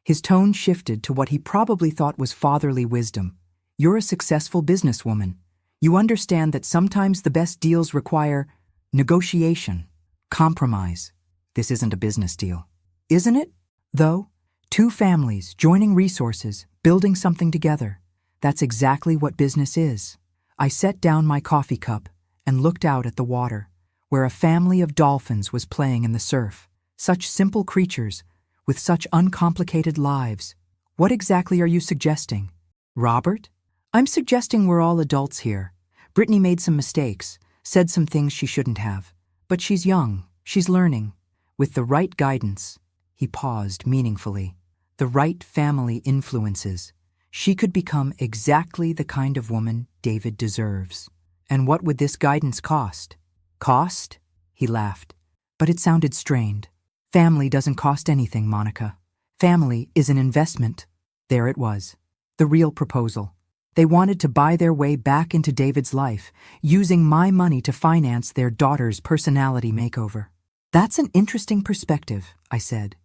His tone shifted to what he probably thought was fatherly wisdom. You're a successful businesswoman. You understand that sometimes the best deals require negotiation, compromise. This isn't a business deal. Isn't it? Though, two families joining resources, building something together. That's exactly what business is. I set down my coffee cup and looked out at the water, where a family of dolphins was playing in the surf. Such simple creatures, with such uncomplicated lives. What exactly are you suggesting? Robert? I'm suggesting we're all adults here. Brittany made some mistakes, said some things she shouldn't have. But she's young, she's learning. With the right guidance, he paused meaningfully, the right family influences, she could become exactly the kind of woman David deserves. And what would this guidance cost? Cost? He laughed, but it sounded strained. Family doesn't cost anything, Monica. Family is an investment. There it was. The real proposal. They wanted to buy their way back into David's life, using my money to finance their daughter's personality makeover. That's an interesting perspective, I said.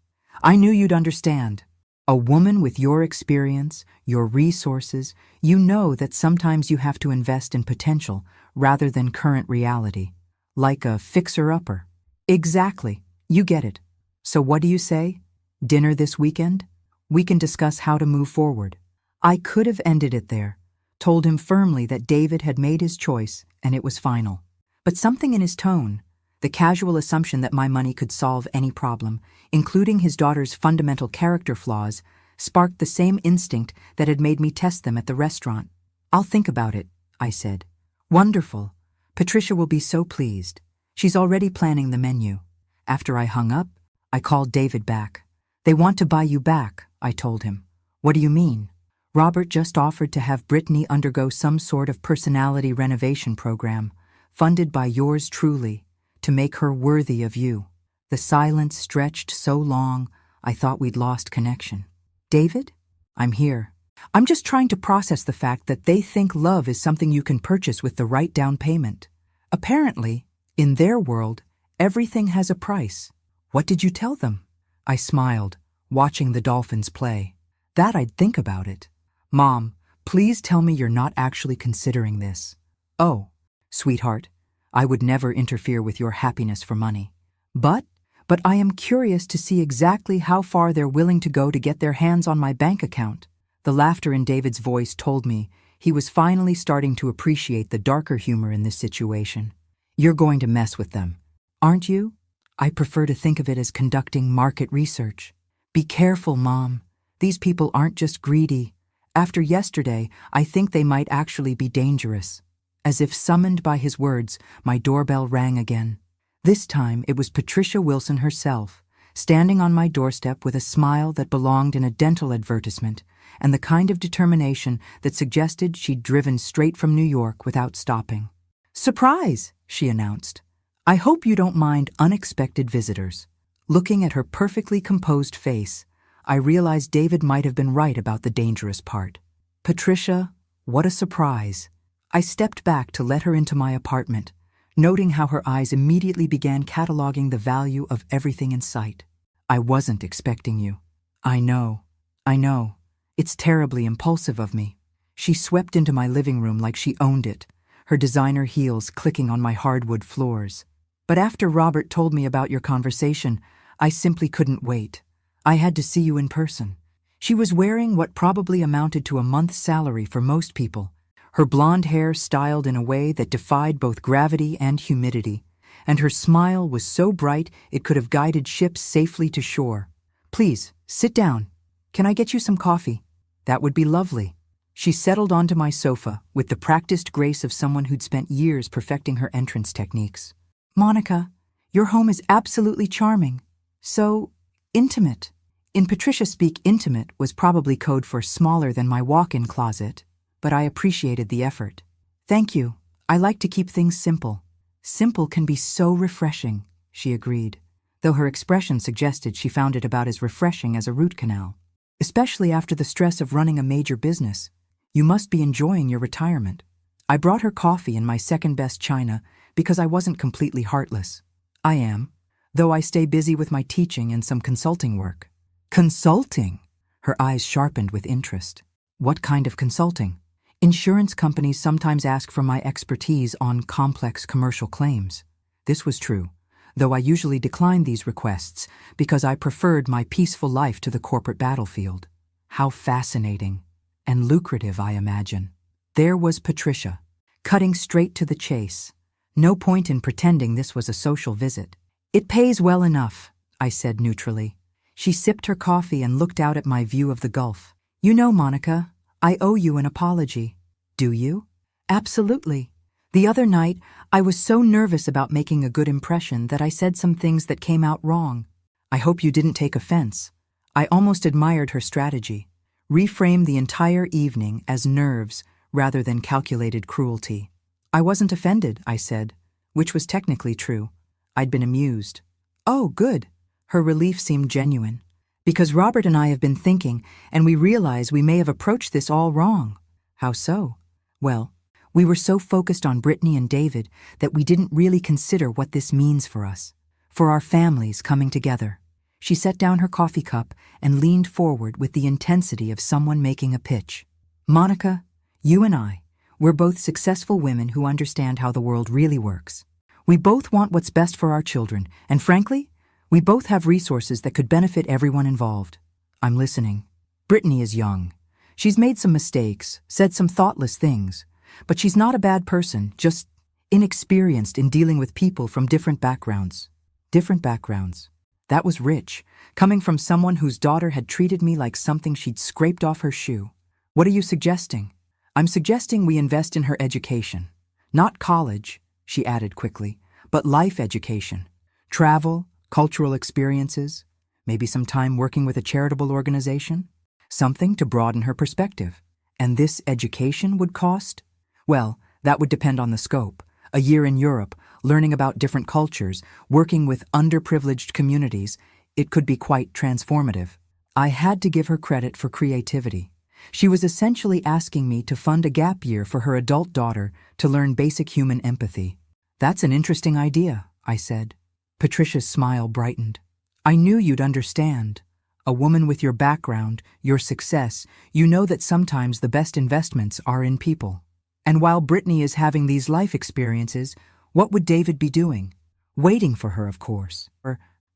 I knew you'd understand. A woman with your experience, your resources, you know that sometimes you have to invest in potential rather than current reality. Like a fixer-upper. Exactly. You get it. So what do you say? Dinner this weekend? We can discuss how to move forward. I could have ended it there, told him firmly that David had made his choice and it was final. But something in his tone, the casual assumption that my money could solve any problem, including his daughter's fundamental character flaws, sparked the same instinct that had made me test them at the restaurant. I'll think about it, I said. Wonderful. Patricia will be so pleased. She's already planning the menu. After I hung up, I called David back. They want to buy you back, I told him. What do you mean? Robert just offered to have Brittany undergo some sort of personality renovation program, funded by yours truly, to make her worthy of you. The silence stretched so long, I thought we'd lost connection. David? I'm here. I'm just trying to process the fact that they think love is something you can purchase with the right down payment. Apparently, in their world, everything has a price. What did you tell them? I smiled, watching the dolphins play. That I'd think about it. Mom, please tell me you're not actually considering this. Oh, sweetheart, I would never interfere with your happiness for money. But I am curious to see exactly how far they're willing to go to get their hands on my bank account. The laughter in David's voice told me he was finally starting to appreciate the darker humor in this situation. You're going to mess with them, aren't you? I prefer to think of it as conducting market research. Be careful, Mom. These people aren't just greedy. After yesterday, I think they might actually be dangerous. As if summoned by his words, my doorbell rang again. This time it was Patricia Wilson herself, standing on my doorstep with a smile that belonged in a dental advertisement and the kind of determination that suggested she'd driven straight from New York without stopping. Surprise, she announced. I hope you don't mind unexpected visitors. Looking at her perfectly composed face, I realized David might have been right about the dangerous part. Patricia, what a surprise. I stepped back to let her into my apartment, noting how her eyes immediately began cataloging the value of everything in sight. I wasn't expecting you. I know. It's terribly impulsive of me. She swept into my living room like she owned it, her designer heels clicking on my hardwood floors. But after Robert told me about your conversation, I simply couldn't wait. I had to see you in person. She was wearing what probably amounted to a month's salary for most people, her blonde hair styled in a way that defied both gravity and humidity, and her smile was so bright it could have guided ships safely to shore. Please, sit down. Can I get you some coffee? That would be lovely. She settled onto my sofa with the practiced grace of someone who'd spent years perfecting her entrance techniques. Monica, your home is absolutely charming. So intimate. In Patricia speak, intimate was probably code for smaller than my walk-in closet, but I appreciated the effort. Thank you. I like to keep things simple. Simple can be so refreshing, she agreed, though her expression suggested she found it about as refreshing as a root canal. Especially after the stress of running a major business. You must be enjoying your retirement. I brought her coffee and my second-best china because I wasn't completely heartless. I am, though I stay busy with my teaching and some consulting work. Consulting? Her eyes sharpened with interest. What kind of consulting? Insurance companies sometimes ask for my expertise on complex commercial claims. This was true, though I usually declined these requests because I preferred my peaceful life to the corporate battlefield. How fascinating and lucrative, I imagine. There was Patricia, cutting straight to the chase. No point in pretending this was a social visit. It pays well enough, I said neutrally. She sipped her coffee and looked out at my view of the Gulf. You know, Monica, I owe you an apology. Do you? Absolutely. The other night, I was so nervous about making a good impression that I said some things that came out wrong. I hope you didn't take offense. I almost admired her strategy. Reframe the entire evening as nerves rather than calculated cruelty. I wasn't offended, I said, which was technically true. I'd been amused. Oh, good. Her relief seemed genuine. Because Robert and I have been thinking, and we realize we may have approached this all wrong. How so? Well, we were so focused on Brittany and David that we didn't really consider what this means for us, for our families coming together. She set down her coffee cup and leaned forward with the intensity of someone making a pitch. Monica, you and I, we're both successful women who understand how the world really works. We both want what's best for our children, and frankly, we both have resources that could benefit everyone involved. I'm listening. Brittany is young. She's made some mistakes, said some thoughtless things, but she's not a bad person, just inexperienced in dealing with people from different backgrounds. Different backgrounds. That was rich, coming from someone whose daughter had treated me like something she'd scraped off her shoe. What are you suggesting? I'm suggesting we invest in her education. Not college, she added quickly, but life education. Travel, cultural experiences, maybe some time working with a charitable organization. Something to broaden her perspective. And this education would cost? Well, that would depend on the scope. A year in Europe, learning about different cultures, working with underprivileged communities, it could be quite transformative. I had to give her credit for creativity. She was essentially asking me to fund a gap year for her adult daughter to learn basic human empathy. That's an interesting idea, I said. Patricia's smile brightened. I knew you'd understand. A woman with your background, your success, you know that sometimes the best investments are in people. And while Brittany is having these life experiences, what would David be doing? Waiting for her, of course.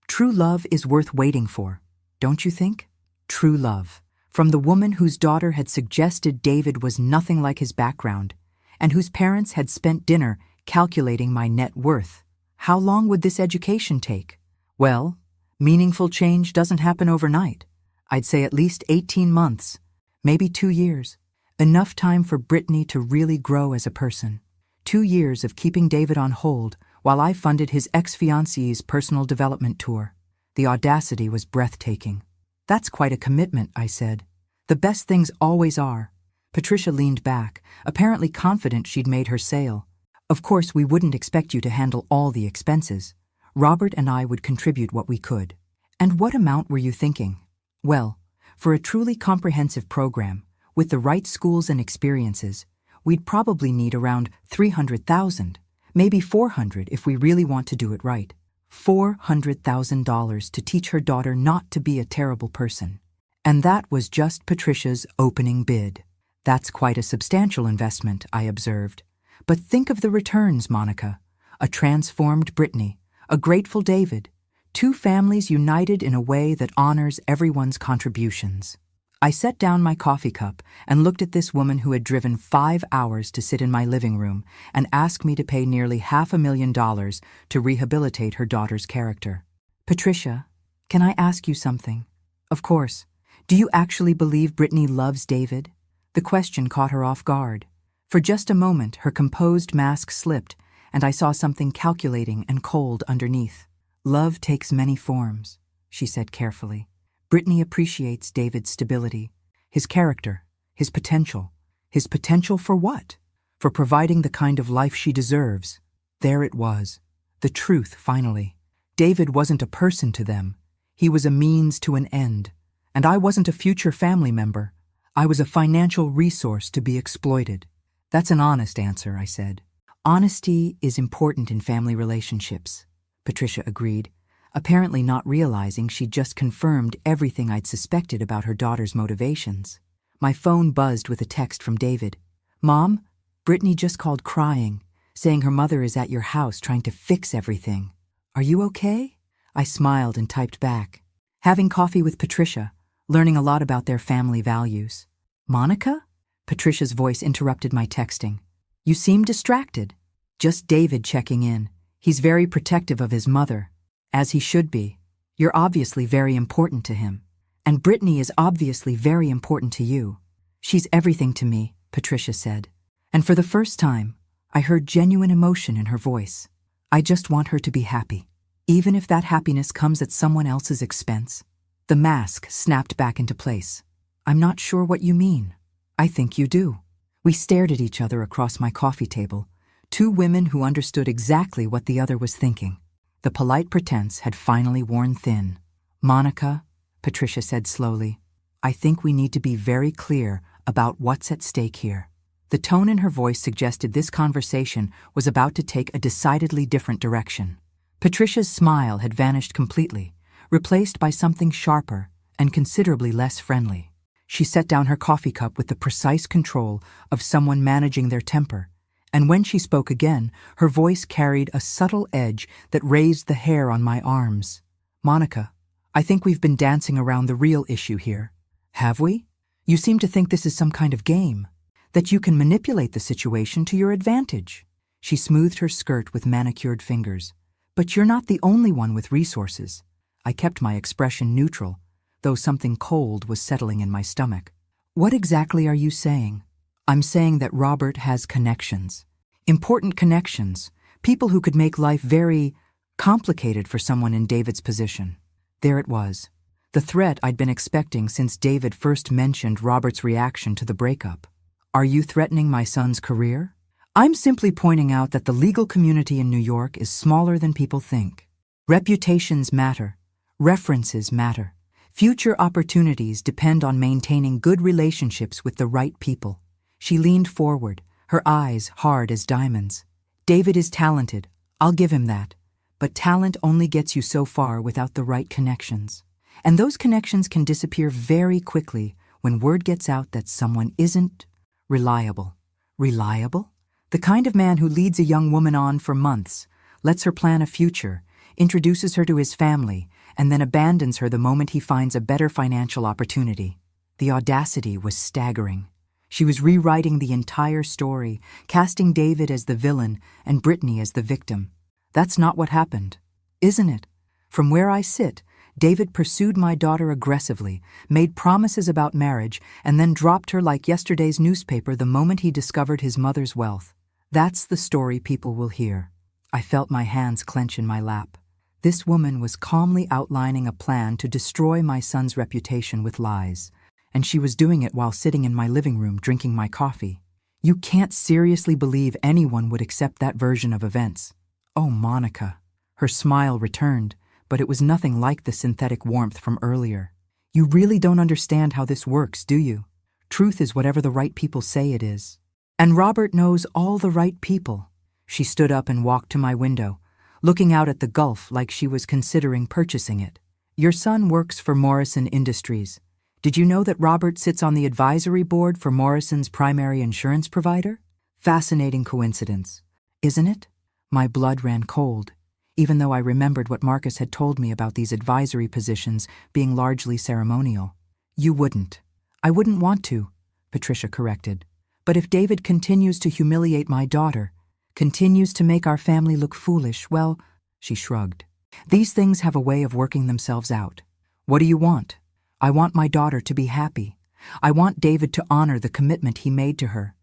True love is worth waiting for, don't you think? True love. From the woman whose daughter had suggested David was nothing like his background, and whose parents had spent dinner calculating my net worth. How long would this education take? Well, meaningful change doesn't happen overnight. I'd say at least 18 months, maybe 2 years. Enough time for Brittany to really grow as a person. 2 years of keeping David on hold while I funded his ex-fiancée's personal development tour. The audacity was breathtaking. That's quite a commitment, I said. The best things always are. Patricia leaned back, apparently confident she'd made her sale. Of course, we wouldn't expect you to handle all the expenses. Robert and I would contribute what we could. And what amount were you thinking? Well, for a truly comprehensive program, with the right schools and experiences, we'd probably need around $300,000, maybe $400 if we really want to do it right. $400,000 to teach her daughter not to be a terrible person. And that was just Patricia's opening bid. That's quite a substantial investment, I observed. But think of the returns, Monica. A transformed Brittany, a grateful David, 2 families united in a way that honors everyone's contributions. I set down my coffee cup and looked at this woman who had driven 5 hours to sit in my living room and ask me to pay nearly $500,000 to rehabilitate her daughter's character. Patricia, can I ask you something? Of course. Do you actually believe Brittany loves David? The question caught her off guard. For just a moment, her composed mask slipped, and I saw something calculating and cold underneath. Love takes many forms, she said carefully. Brittany appreciates David's stability, his character, his potential. His potential for what? For providing the kind of life she deserves. There it was. The truth, finally. David wasn't a person to them. He was a means to an end. And I wasn't a future family member. I was a financial resource to be exploited. That's an honest answer, I said. Honesty is important in family relationships, Patricia agreed, apparently not realizing she'd just confirmed everything I'd suspected about her daughter's motivations. My phone buzzed with a text from David. "Mom, Brittany just called crying, saying her mother is at your house trying to fix everything. Are you okay?" I smiled and typed back. "Having coffee with Patricia, learning a lot about their family values." "Monica?" Patricia's voice interrupted my texting. "You seem distracted." "Just David checking in. He's very protective of his mother. As he should be. You're obviously very important to him. And Brittany is obviously very important to you." "She's everything to me," Patricia said. And for the first time, I heard genuine emotion in her voice. "I just want her to be happy, even if that happiness comes at someone else's expense." The mask snapped back into place. "I'm not sure what you mean." "I think you do." We stared at each other across my coffee table, two women who understood exactly what the other was thinking. The polite pretense had finally worn thin. "Monica," Patricia said slowly, "I think we need to be very clear about what's at stake here." The tone in her voice suggested this conversation was about to take a decidedly different direction. Patricia's smile had vanished completely, replaced by something sharper and considerably less friendly. She set down her coffee cup with the precise control of someone managing their temper, and when she spoke again, her voice carried a subtle edge that raised the hair on my arms. "Monica, I think we've been dancing around the real issue here." "Have we? You seem to think this is some kind of game, that you can manipulate the situation to your advantage." She smoothed her skirt with manicured fingers. "But you're not the only one with resources." I kept my expression neutral, though something cold was settling in my stomach. "What exactly are you saying?" "I'm saying that Robert has connections. Important connections. People who could make life very complicated for someone in David's position." There it was. The threat I'd been expecting since David first mentioned Robert's reaction to the breakup. "Are you threatening my son's career?" "I'm simply pointing out that the legal community in New York is smaller than people think. Reputations matter. References matter. Future opportunities depend on maintaining good relationships with the right people." She leaned forward, her eyes hard as diamonds. "David is talented, I'll give him that. But talent only gets you so far without the right connections. And those connections can disappear very quickly when word gets out that someone isn't reliable." "Reliable?" "The kind of man who leads a young woman on for months, lets her plan a future, introduces her to his family, and then abandons her the moment he finds a better financial opportunity." The audacity was staggering. She was rewriting the entire story, casting David as the villain and Brittany as the victim. That's not what happened, isn't it? From where I sit, David pursued my daughter aggressively, made promises about marriage, and then dropped her like yesterday's newspaper the moment he discovered his mother's wealth. That's the story people will hear. I felt my hands clench in my lap. This woman was calmly outlining a plan to destroy my son's reputation with lies, and she was doing it while sitting in my living room drinking my coffee. You can't seriously believe anyone would accept that version of events. "Oh, Monica." Her smile returned, but it was nothing like the synthetic warmth from earlier. "You really don't understand how this works, do you? Truth is whatever the right people say it is. And Robert knows all the right people." She stood up and walked to my window, looking out at the Gulf like she was considering purchasing it. "Your son works for Morrison Industries. Did you know that Robert sits on the advisory board for Morrison's primary insurance provider? Fascinating coincidence, isn't it?" My blood ran cold, even though I remembered what Marcus had told me about these advisory positions being largely ceremonial. "You wouldn't. I wouldn't want to," Patricia corrected. "But if David continues to humiliate my daughter, continues to make our family look foolish, well," she shrugged. "These things have a way of working themselves out. What do you want?" "I want my daughter to be happy. I want David to honor the commitment he made to her.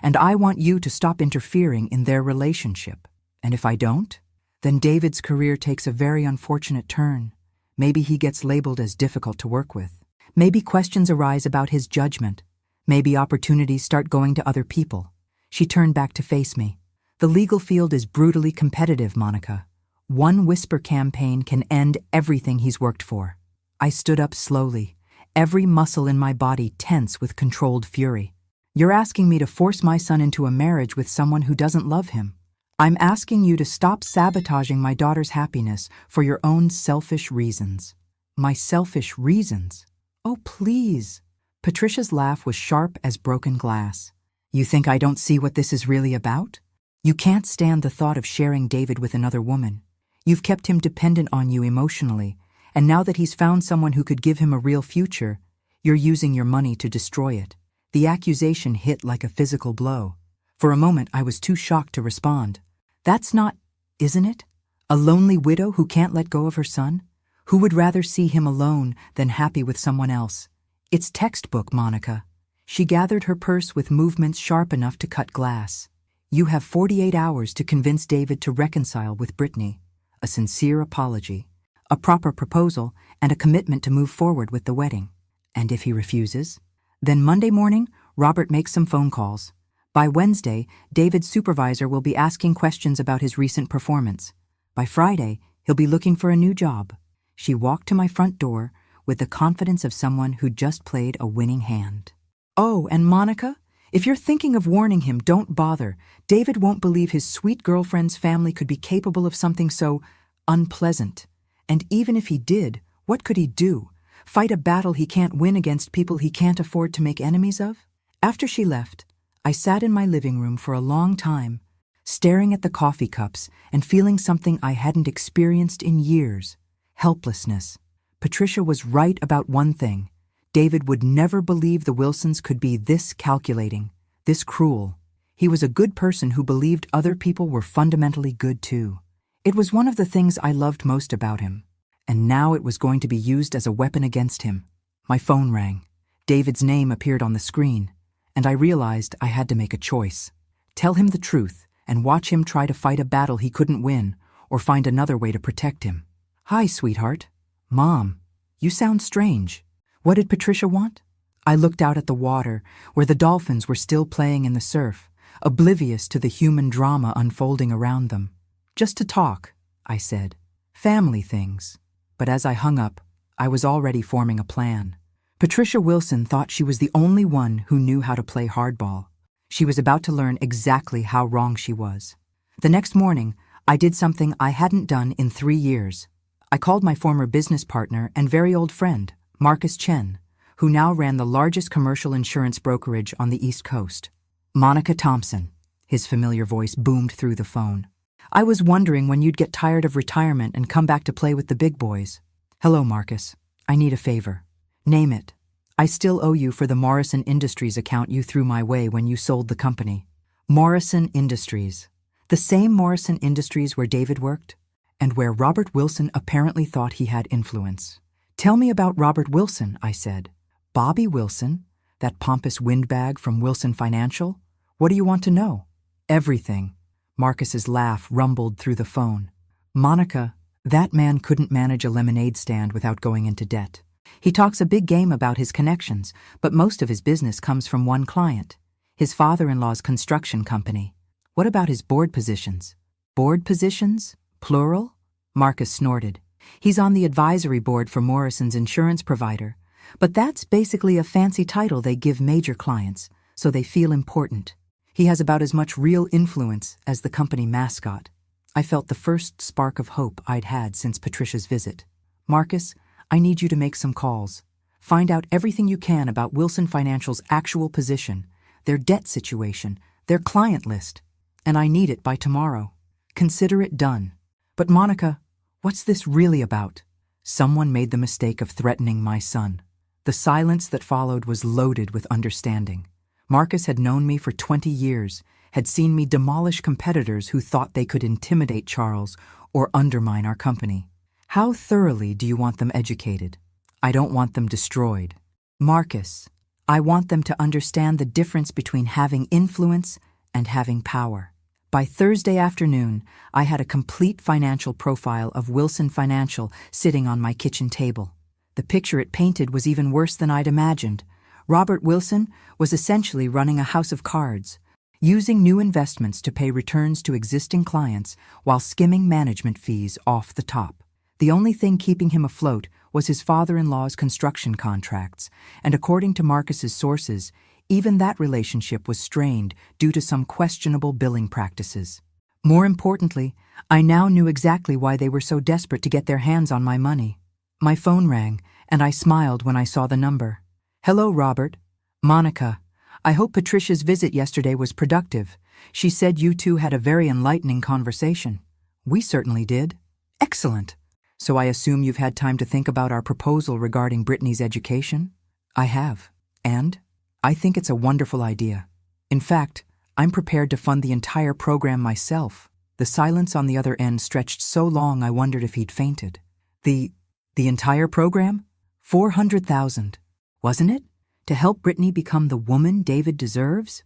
And I want you to stop interfering in their relationship. And if I don't, then David's career takes a very unfortunate turn. Maybe he gets labeled as difficult to work with. Maybe questions arise about his judgment. Maybe opportunities start going to other people. She turned back to face me. The legal field is brutally competitive, Monica. One whisper campaign can end everything he's worked for. I stood up slowly, every muscle in my body tense with controlled fury. You're asking me to force my son into a marriage with someone who doesn't love him. I'm asking you to stop sabotaging my daughter's happiness for your own selfish reasons. My selfish reasons? Oh, please. Patricia's laugh was sharp as broken glass. You think I don't see what this is really about? You can't stand the thought of sharing David with another woman. You've kept him dependent on you emotionally, and now that he's found someone who could give him a real future, you're using your money to destroy it. The accusation hit like a physical blow. For a moment, I was too shocked to respond. That's not, isn't it? A lonely widow who can't let go of her son? Who would rather see him alone than happy with someone else? It's textbook, Monica. She gathered her purse with movements sharp enough to cut glass. You have 48 hours to convince David to reconcile with Brittany. A sincere apology, a proper proposal, and a commitment to move forward with the wedding. And if he refuses? Then Monday morning, Robert makes some phone calls. By Wednesday, David's supervisor will be asking questions about his recent performance. By Friday, he'll be looking for a new job. She walked to my front door with the confidence of someone who just played a winning hand. Oh, and Monica, if you're thinking of warning him, don't bother. David won't believe his sweet girlfriend's family could be capable of something so unpleasant. And even if he did, what could he do? Fight a battle he can't win against people he can't afford to make enemies of? After she left, I sat in my living room for a long time, staring at the coffee cups and feeling something I hadn't experienced in years: helplessness. Patricia was right about one thing. David would never believe the Wilsons could be this calculating, this cruel. He was a good person who believed other people were fundamentally good too. It was one of the things I loved most about him. And now it was going to be used as a weapon against him. My phone rang. David's name appeared on the screen, and I realized I had to make a choice. Tell him the truth and watch him try to fight a battle he couldn't win, or find another way to protect him. Hi, sweetheart. Mom, you sound strange. What did Patricia want? I looked out at the water, where the dolphins were still playing in the surf, oblivious to the human drama unfolding around them. Just to talk, I said. Family things. But as I hung up, I was already forming a plan. Patricia Wilson thought she was the only one who knew how to play hardball. She was about to learn exactly how wrong she was. The next morning, I did something I hadn't done in 3 years. I called my former business partner and very old friend, Marcus Chen, who now ran the largest commercial insurance brokerage on the East Coast. Monica Thompson, his familiar voice boomed through the phone. I was wondering when you'd get tired of retirement and come back to play with the big boys. Hello, Marcus. I need a favor. Name it. I still owe you for the Morrison Industries account you threw my way when you sold the company. Morrison Industries. The same Morrison Industries where David worked, and where Robert Wilson apparently thought he had influence. Tell me about Robert Wilson, I said. Bobby Wilson? That pompous windbag from Wilson Financial? What do you want to know? Everything. Marcus's laugh rumbled through the phone. Monica, that man couldn't manage a lemonade stand without going into debt. He talks a big game about his connections, but most of his business comes from one client, his father-in-law's construction company. What about his board positions? Board positions? Plural? Marcus snorted. He's on the advisory board for Morrison's insurance provider, but that's basically a fancy title they give major clients, so they feel important. He has about as much real influence as the company mascot. I felt the first spark of hope I'd had since Patricia's visit. Marcus, I need you to make some calls. Find out everything you can about Wilson Financial's actual position, their debt situation, their client list. And I need it by tomorrow. Consider it done. But Monica, what's this really about? Someone made the mistake of threatening my son. The silence that followed was loaded with understanding. Marcus had known me for 20 years, had seen me demolish competitors who thought they could intimidate Charles or undermine our company. How thoroughly do you want them educated? I don't want them destroyed. Marcus, I want them to understand the difference between having influence and having power. By Thursday afternoon, I had a complete financial profile of Wilson Financial sitting on my kitchen table. The picture it painted was even worse than I'd imagined. Robert Wilson was essentially running a house of cards, using new investments to pay returns to existing clients while skimming management fees off the top. The only thing keeping him afloat was his father-in-law's construction contracts, and according to Marcus's sources, even that relationship was strained due to some questionable billing practices. More importantly, I now knew exactly why they were so desperate to get their hands on my money. My phone rang, and I smiled when I saw the number. "Hello, Robert. Monica. I hope Patricia's visit yesterday was productive. She said you two had a very enlightening conversation." "We certainly did." "Excellent. So I assume you've had time to think about our proposal regarding Brittany's education?" "I have. And I think it's a wonderful idea. In fact, I'm prepared to fund the entire program myself." The silence on the other end stretched so long I wondered if he'd fainted. The entire program? $400,000, wasn't it? To help Brittany become the woman David deserves?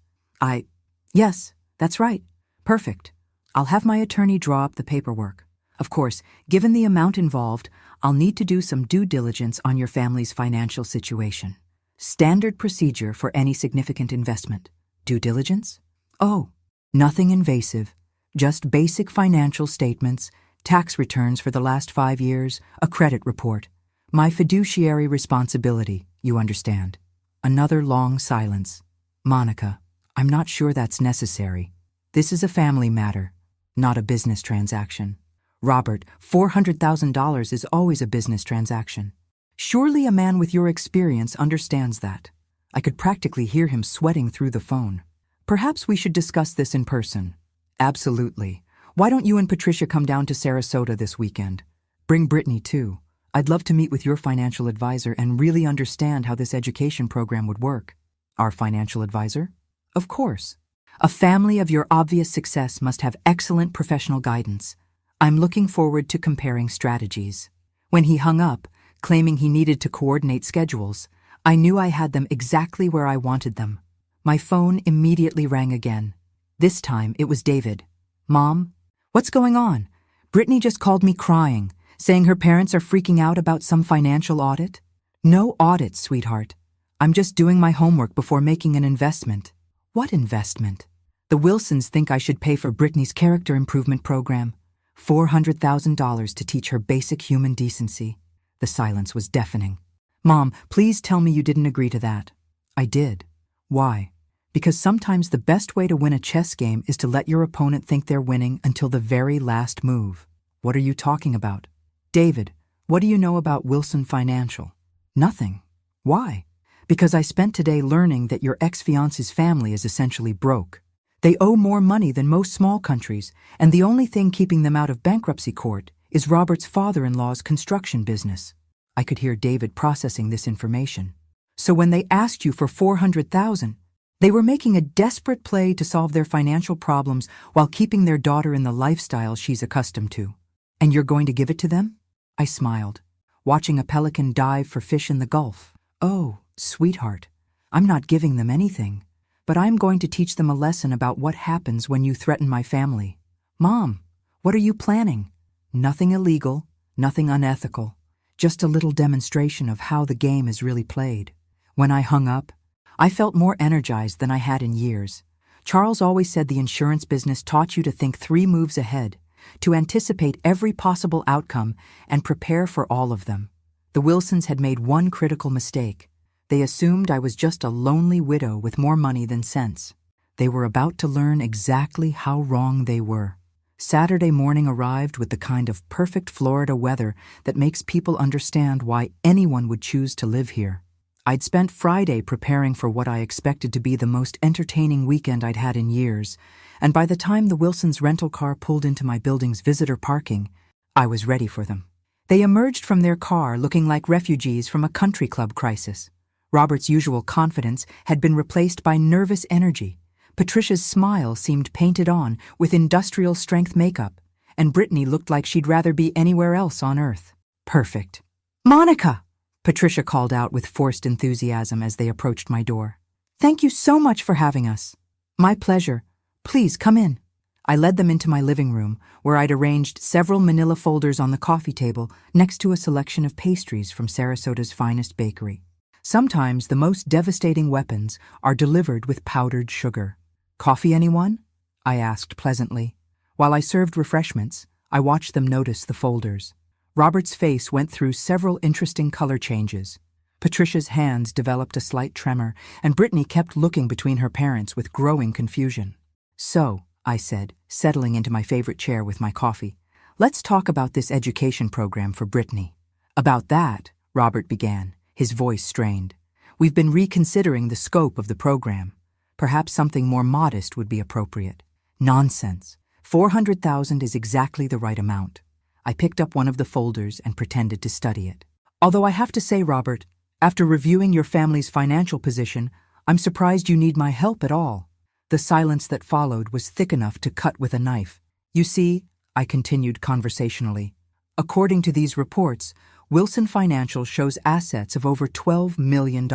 Yes, that's right. Perfect. I'll have my attorney draw up the paperwork. Of course, given the amount involved, I'll need to do some due diligence on your family's financial situation. Standard procedure for any significant investment. Due diligence? Oh, nothing invasive. Just basic financial statements, tax returns for the last 5 years, a credit report. My fiduciary responsibility, you understand. Another long silence. "Monica, I'm not sure that's necessary. This is a family matter, not a business transaction." "Robert, $400,000 is always a business transaction. Surely a man with your experience understands that." I could practically hear him sweating through the phone. "Perhaps we should discuss this in person." "Absolutely. Why don't you and Patricia come down to Sarasota this weekend? Bring Brittany too. I'd love to meet with your financial advisor and really understand how this education program would work." "Our financial advisor?" "Of course. A family of your obvious success must have excellent professional guidance. I'm looking forward to comparing strategies." When he hung up, claiming he needed to coordinate schedules, I knew I had them exactly where I wanted them. My phone immediately rang again. This time it was David. "Mom, what's going on? Brittany just called me crying, saying her parents are freaking out about some financial audit." "No audit, sweetheart. I'm just doing my homework before making an investment." "What investment?" "The Wilsons think I should pay for Brittany's character improvement program. $400,000 to teach her basic human decency." The silence was deafening. "Mom, please tell me you didn't agree to that." "I did." "Why?" "Because sometimes the best way to win a chess game is to let your opponent think they're winning until the very last move." "What are you talking about?" "David, what do you know about Wilson Financial?" "Nothing." "Why?" "Because I spent today learning that your ex-fiance's family is essentially broke. They owe more money than most small countries, and the only thing keeping them out of bankruptcy court is Robert's father-in-law's construction business." I could hear David processing this information. "So when they asked you for $400,000, they were making a desperate play to solve their financial problems while keeping their daughter in the lifestyle she's accustomed to. And you're going to give it to them?" I smiled, watching a pelican dive for fish in the Gulf. "Oh, sweetheart, I'm not giving them anything, but I'm going to teach them a lesson about what happens when you threaten my family." "Mom, what are you planning?" "Nothing illegal, nothing unethical. Just a little demonstration of how the game is really played." When I hung up, I felt more energized than I had in years. Charles always said the insurance business taught you to think 3 moves ahead, to anticipate every possible outcome and prepare for all of them. The Wilsons had made one critical mistake. They assumed I was just a lonely widow with more money than sense. They were about to learn exactly how wrong they were. Saturday morning arrived with the kind of perfect Florida weather that makes people understand why anyone would choose to live here. I'd spent Friday preparing for what I expected to be the most entertaining weekend I'd had in years, and by the time the Wilsons' rental car pulled into my building's visitor parking, I was ready for them. They emerged from their car looking like refugees from a country club crisis. Robert's usual confidence had been replaced by nervous energy. Patricia's smile seemed painted on with industrial-strength makeup, and Brittany looked like she'd rather be anywhere else on Earth. Perfect. "Monica!" Patricia called out with forced enthusiasm as they approached my door. "Thank you so much for having us." "My pleasure. Please come in." I led them into my living room, where I'd arranged several manila folders on the coffee table next to a selection of pastries from Sarasota's finest bakery. Sometimes the most devastating weapons are delivered with powdered sugar. "Coffee, anyone?" I asked pleasantly. While I served refreshments, I watched them notice the folders. Robert's face went through several interesting color changes. Patricia's hands developed a slight tremor, and Brittany kept looking between her parents with growing confusion. "So," I said, settling into my favorite chair with my coffee, "let's talk about this education program for Brittany." "About that," Robert began, his voice strained. "We've been reconsidering the scope of the program. Perhaps something more modest would be appropriate." "Nonsense. 400,000 is exactly the right amount." I picked up one of the folders and pretended to study it. "Although I have to say, Robert, after reviewing your family's financial position, I'm surprised you need my help at all." The silence that followed was thick enough to cut with a knife. "You see," I continued conversationally, "according to these reports, Wilson Financial shows assets of over $12 million.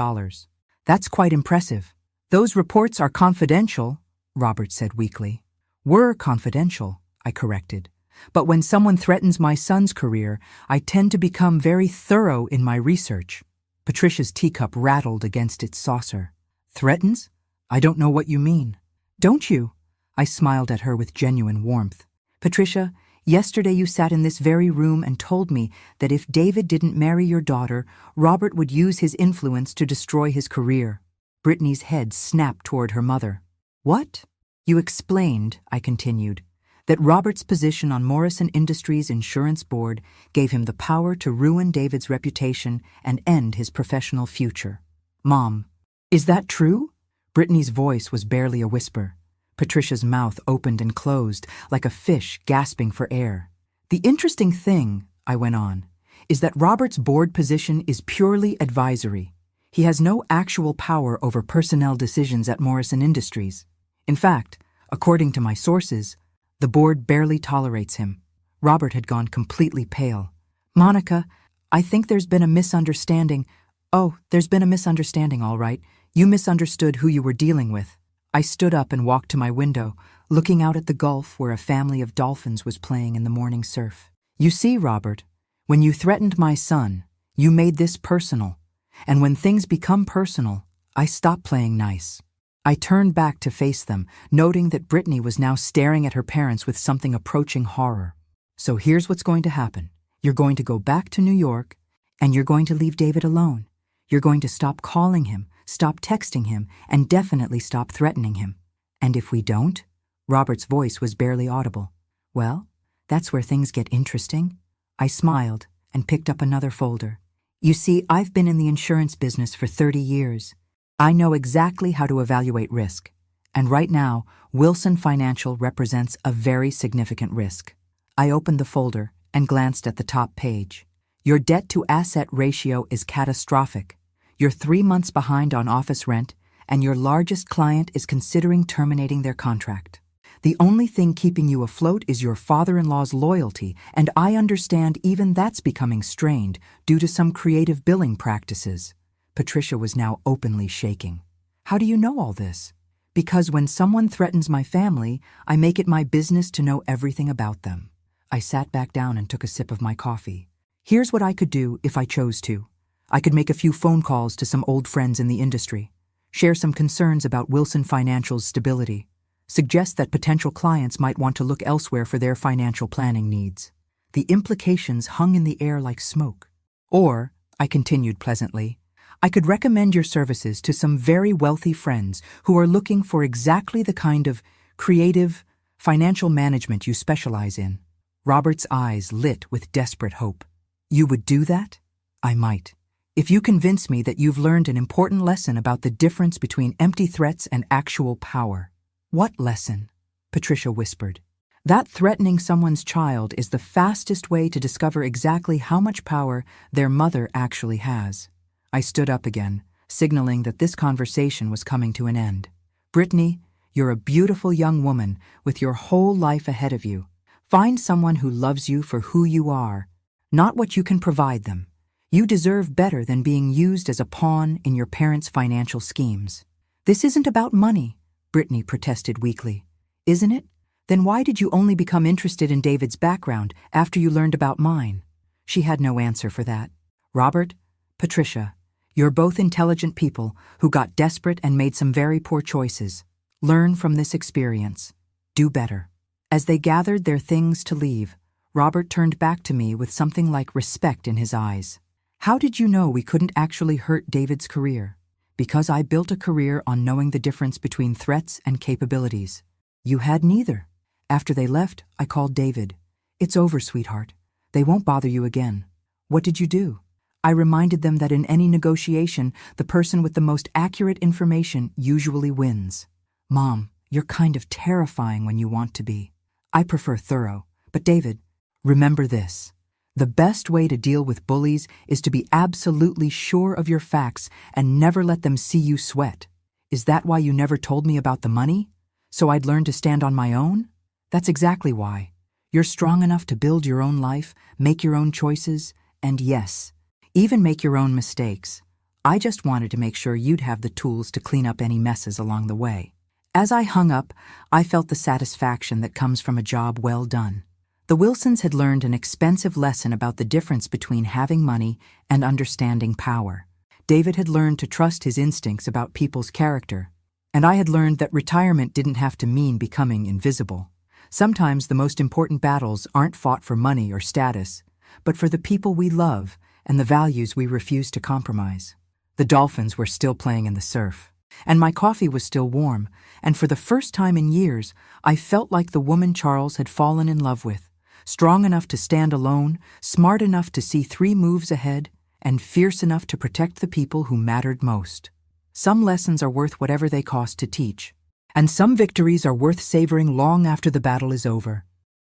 That's quite impressive." "Those reports are confidential," Robert said weakly. "Were confidential," I corrected. "But when someone threatens my son's career, I tend to become very thorough in my research." Patricia's teacup rattled against its saucer. "Threatens? I don't know what you mean." "Don't you?" I smiled at her with genuine warmth. "Patricia, yesterday you sat in this very room and told me that if David didn't marry your daughter, Robert would use his influence to destroy his career." Brittany's head snapped toward her mother. "What?" "You explained," I continued, "that Robert's position on Morrison Industries' insurance board gave him the power to ruin David's reputation and end his professional future." "Mom, is that true?" Brittany's voice was barely a whisper. Patricia's mouth opened and closed like a fish gasping for air. "The interesting thing," I went on, "is that Robert's board position is purely advisory. He has no actual power over personnel decisions at Morrison Industries. In fact, according to my sources, the board barely tolerates him." Robert had gone completely pale. "Monica, I think there's been a misunderstanding." "Oh, there's been a misunderstanding, all right. You misunderstood who you were dealing with." I stood up and walked to my window, looking out at the Gulf where a family of dolphins was playing in the morning surf. "You see, Robert, when you threatened my son, you made this personal. And when things become personal, I stop playing nice." I turned back to face them, noting that Brittany was now staring at her parents with something approaching horror. "So here's what's going to happen. You're going to go back to New York, and you're going to leave David alone. You're going to stop calling him, stop texting him, and definitely stop threatening him. And if we don't," Robert's voice was barely audible, "well, that's where things get interesting." I smiled and picked up another folder. "You see, I've been in the insurance business for 30 years. I know exactly how to evaluate risk. And right now, Wilson Financial represents a very significant risk." I opened the folder and glanced at the top page. "Your debt-to-asset ratio is catastrophic. You're 3 months behind on office rent, and your largest client is considering terminating their contract. The only thing keeping you afloat is your father-in-law's loyalty, and I understand even that's becoming strained due to some creative billing practices." Patricia was now openly shaking. "How do you know all this?" "Because when someone threatens my family, I make it my business to know everything about them." I sat back down and took a sip of my coffee. "Here's what I could do if I chose to. I could make a few phone calls to some old friends in the industry, share some concerns about Wilson Financial's stability, suggest that potential clients might want to look elsewhere for their financial planning needs." The implications hung in the air like smoke. "Or," I continued pleasantly, "I could recommend your services to some very wealthy friends who are looking for exactly the kind of creative, financial management you specialize in." Robert's eyes lit with desperate hope. "You would do that?" "I might. If you convince me that you've learned an important lesson about the difference between empty threats and actual power." "What lesson?" Patricia whispered. "That threatening someone's child is the fastest way to discover exactly how much power their mother actually has." I stood up again, signaling that this conversation was coming to an end. "Brittany, you're a beautiful young woman with your whole life ahead of you. Find someone who loves you for who you are, not what you can provide them. You deserve better than being used as a pawn in your parents' financial schemes." "This isn't about money," Brittany protested weakly. "Isn't it? Then why did you only become interested in David's background after you learned about mine? She had no answer for that. Robert, Patricia, you're both intelligent people who got desperate and made some very poor choices. Learn from this experience. Do better. As they gathered their things to leave, Robert turned back to me with something like respect in his eyes. How did you know we couldn't actually hurt David's career? Because I built a career on knowing the difference between threats and capabilities. You had neither. After they left, I called David. It's over, sweetheart. They won't bother you again. What did you do? I reminded them that in any negotiation, the person with the most accurate information usually wins. Mom, you're kind of terrifying when you want to be. I prefer thorough. But David, remember this. The best way to deal with bullies is to be absolutely sure of your facts and never let them see you sweat. Is that why you never told me about the money? So I'd learn to stand on my own? That's exactly why. You're strong enough to build your own life, make your own choices, and yes, even make your own mistakes. I just wanted to make sure you'd have the tools to clean up any messes along the way. As I hung up, I felt the satisfaction that comes from a job well done. The Wilsons had learned an expensive lesson about the difference between having money and understanding power. David had learned to trust his instincts about people's character, and I had learned that retirement didn't have to mean becoming invisible. Sometimes the most important battles aren't fought for money or status, but for the people we love and the values we refuse to compromise. The dolphins were still playing in the surf, and my coffee was still warm, and for the first time in years, I felt like the woman Charles had fallen in love with. Strong enough to stand alone, smart enough to see 3 moves ahead, and fierce enough to protect the people who mattered most. Some lessons are worth whatever they cost to teach, and some victories are worth savoring long after the battle is over.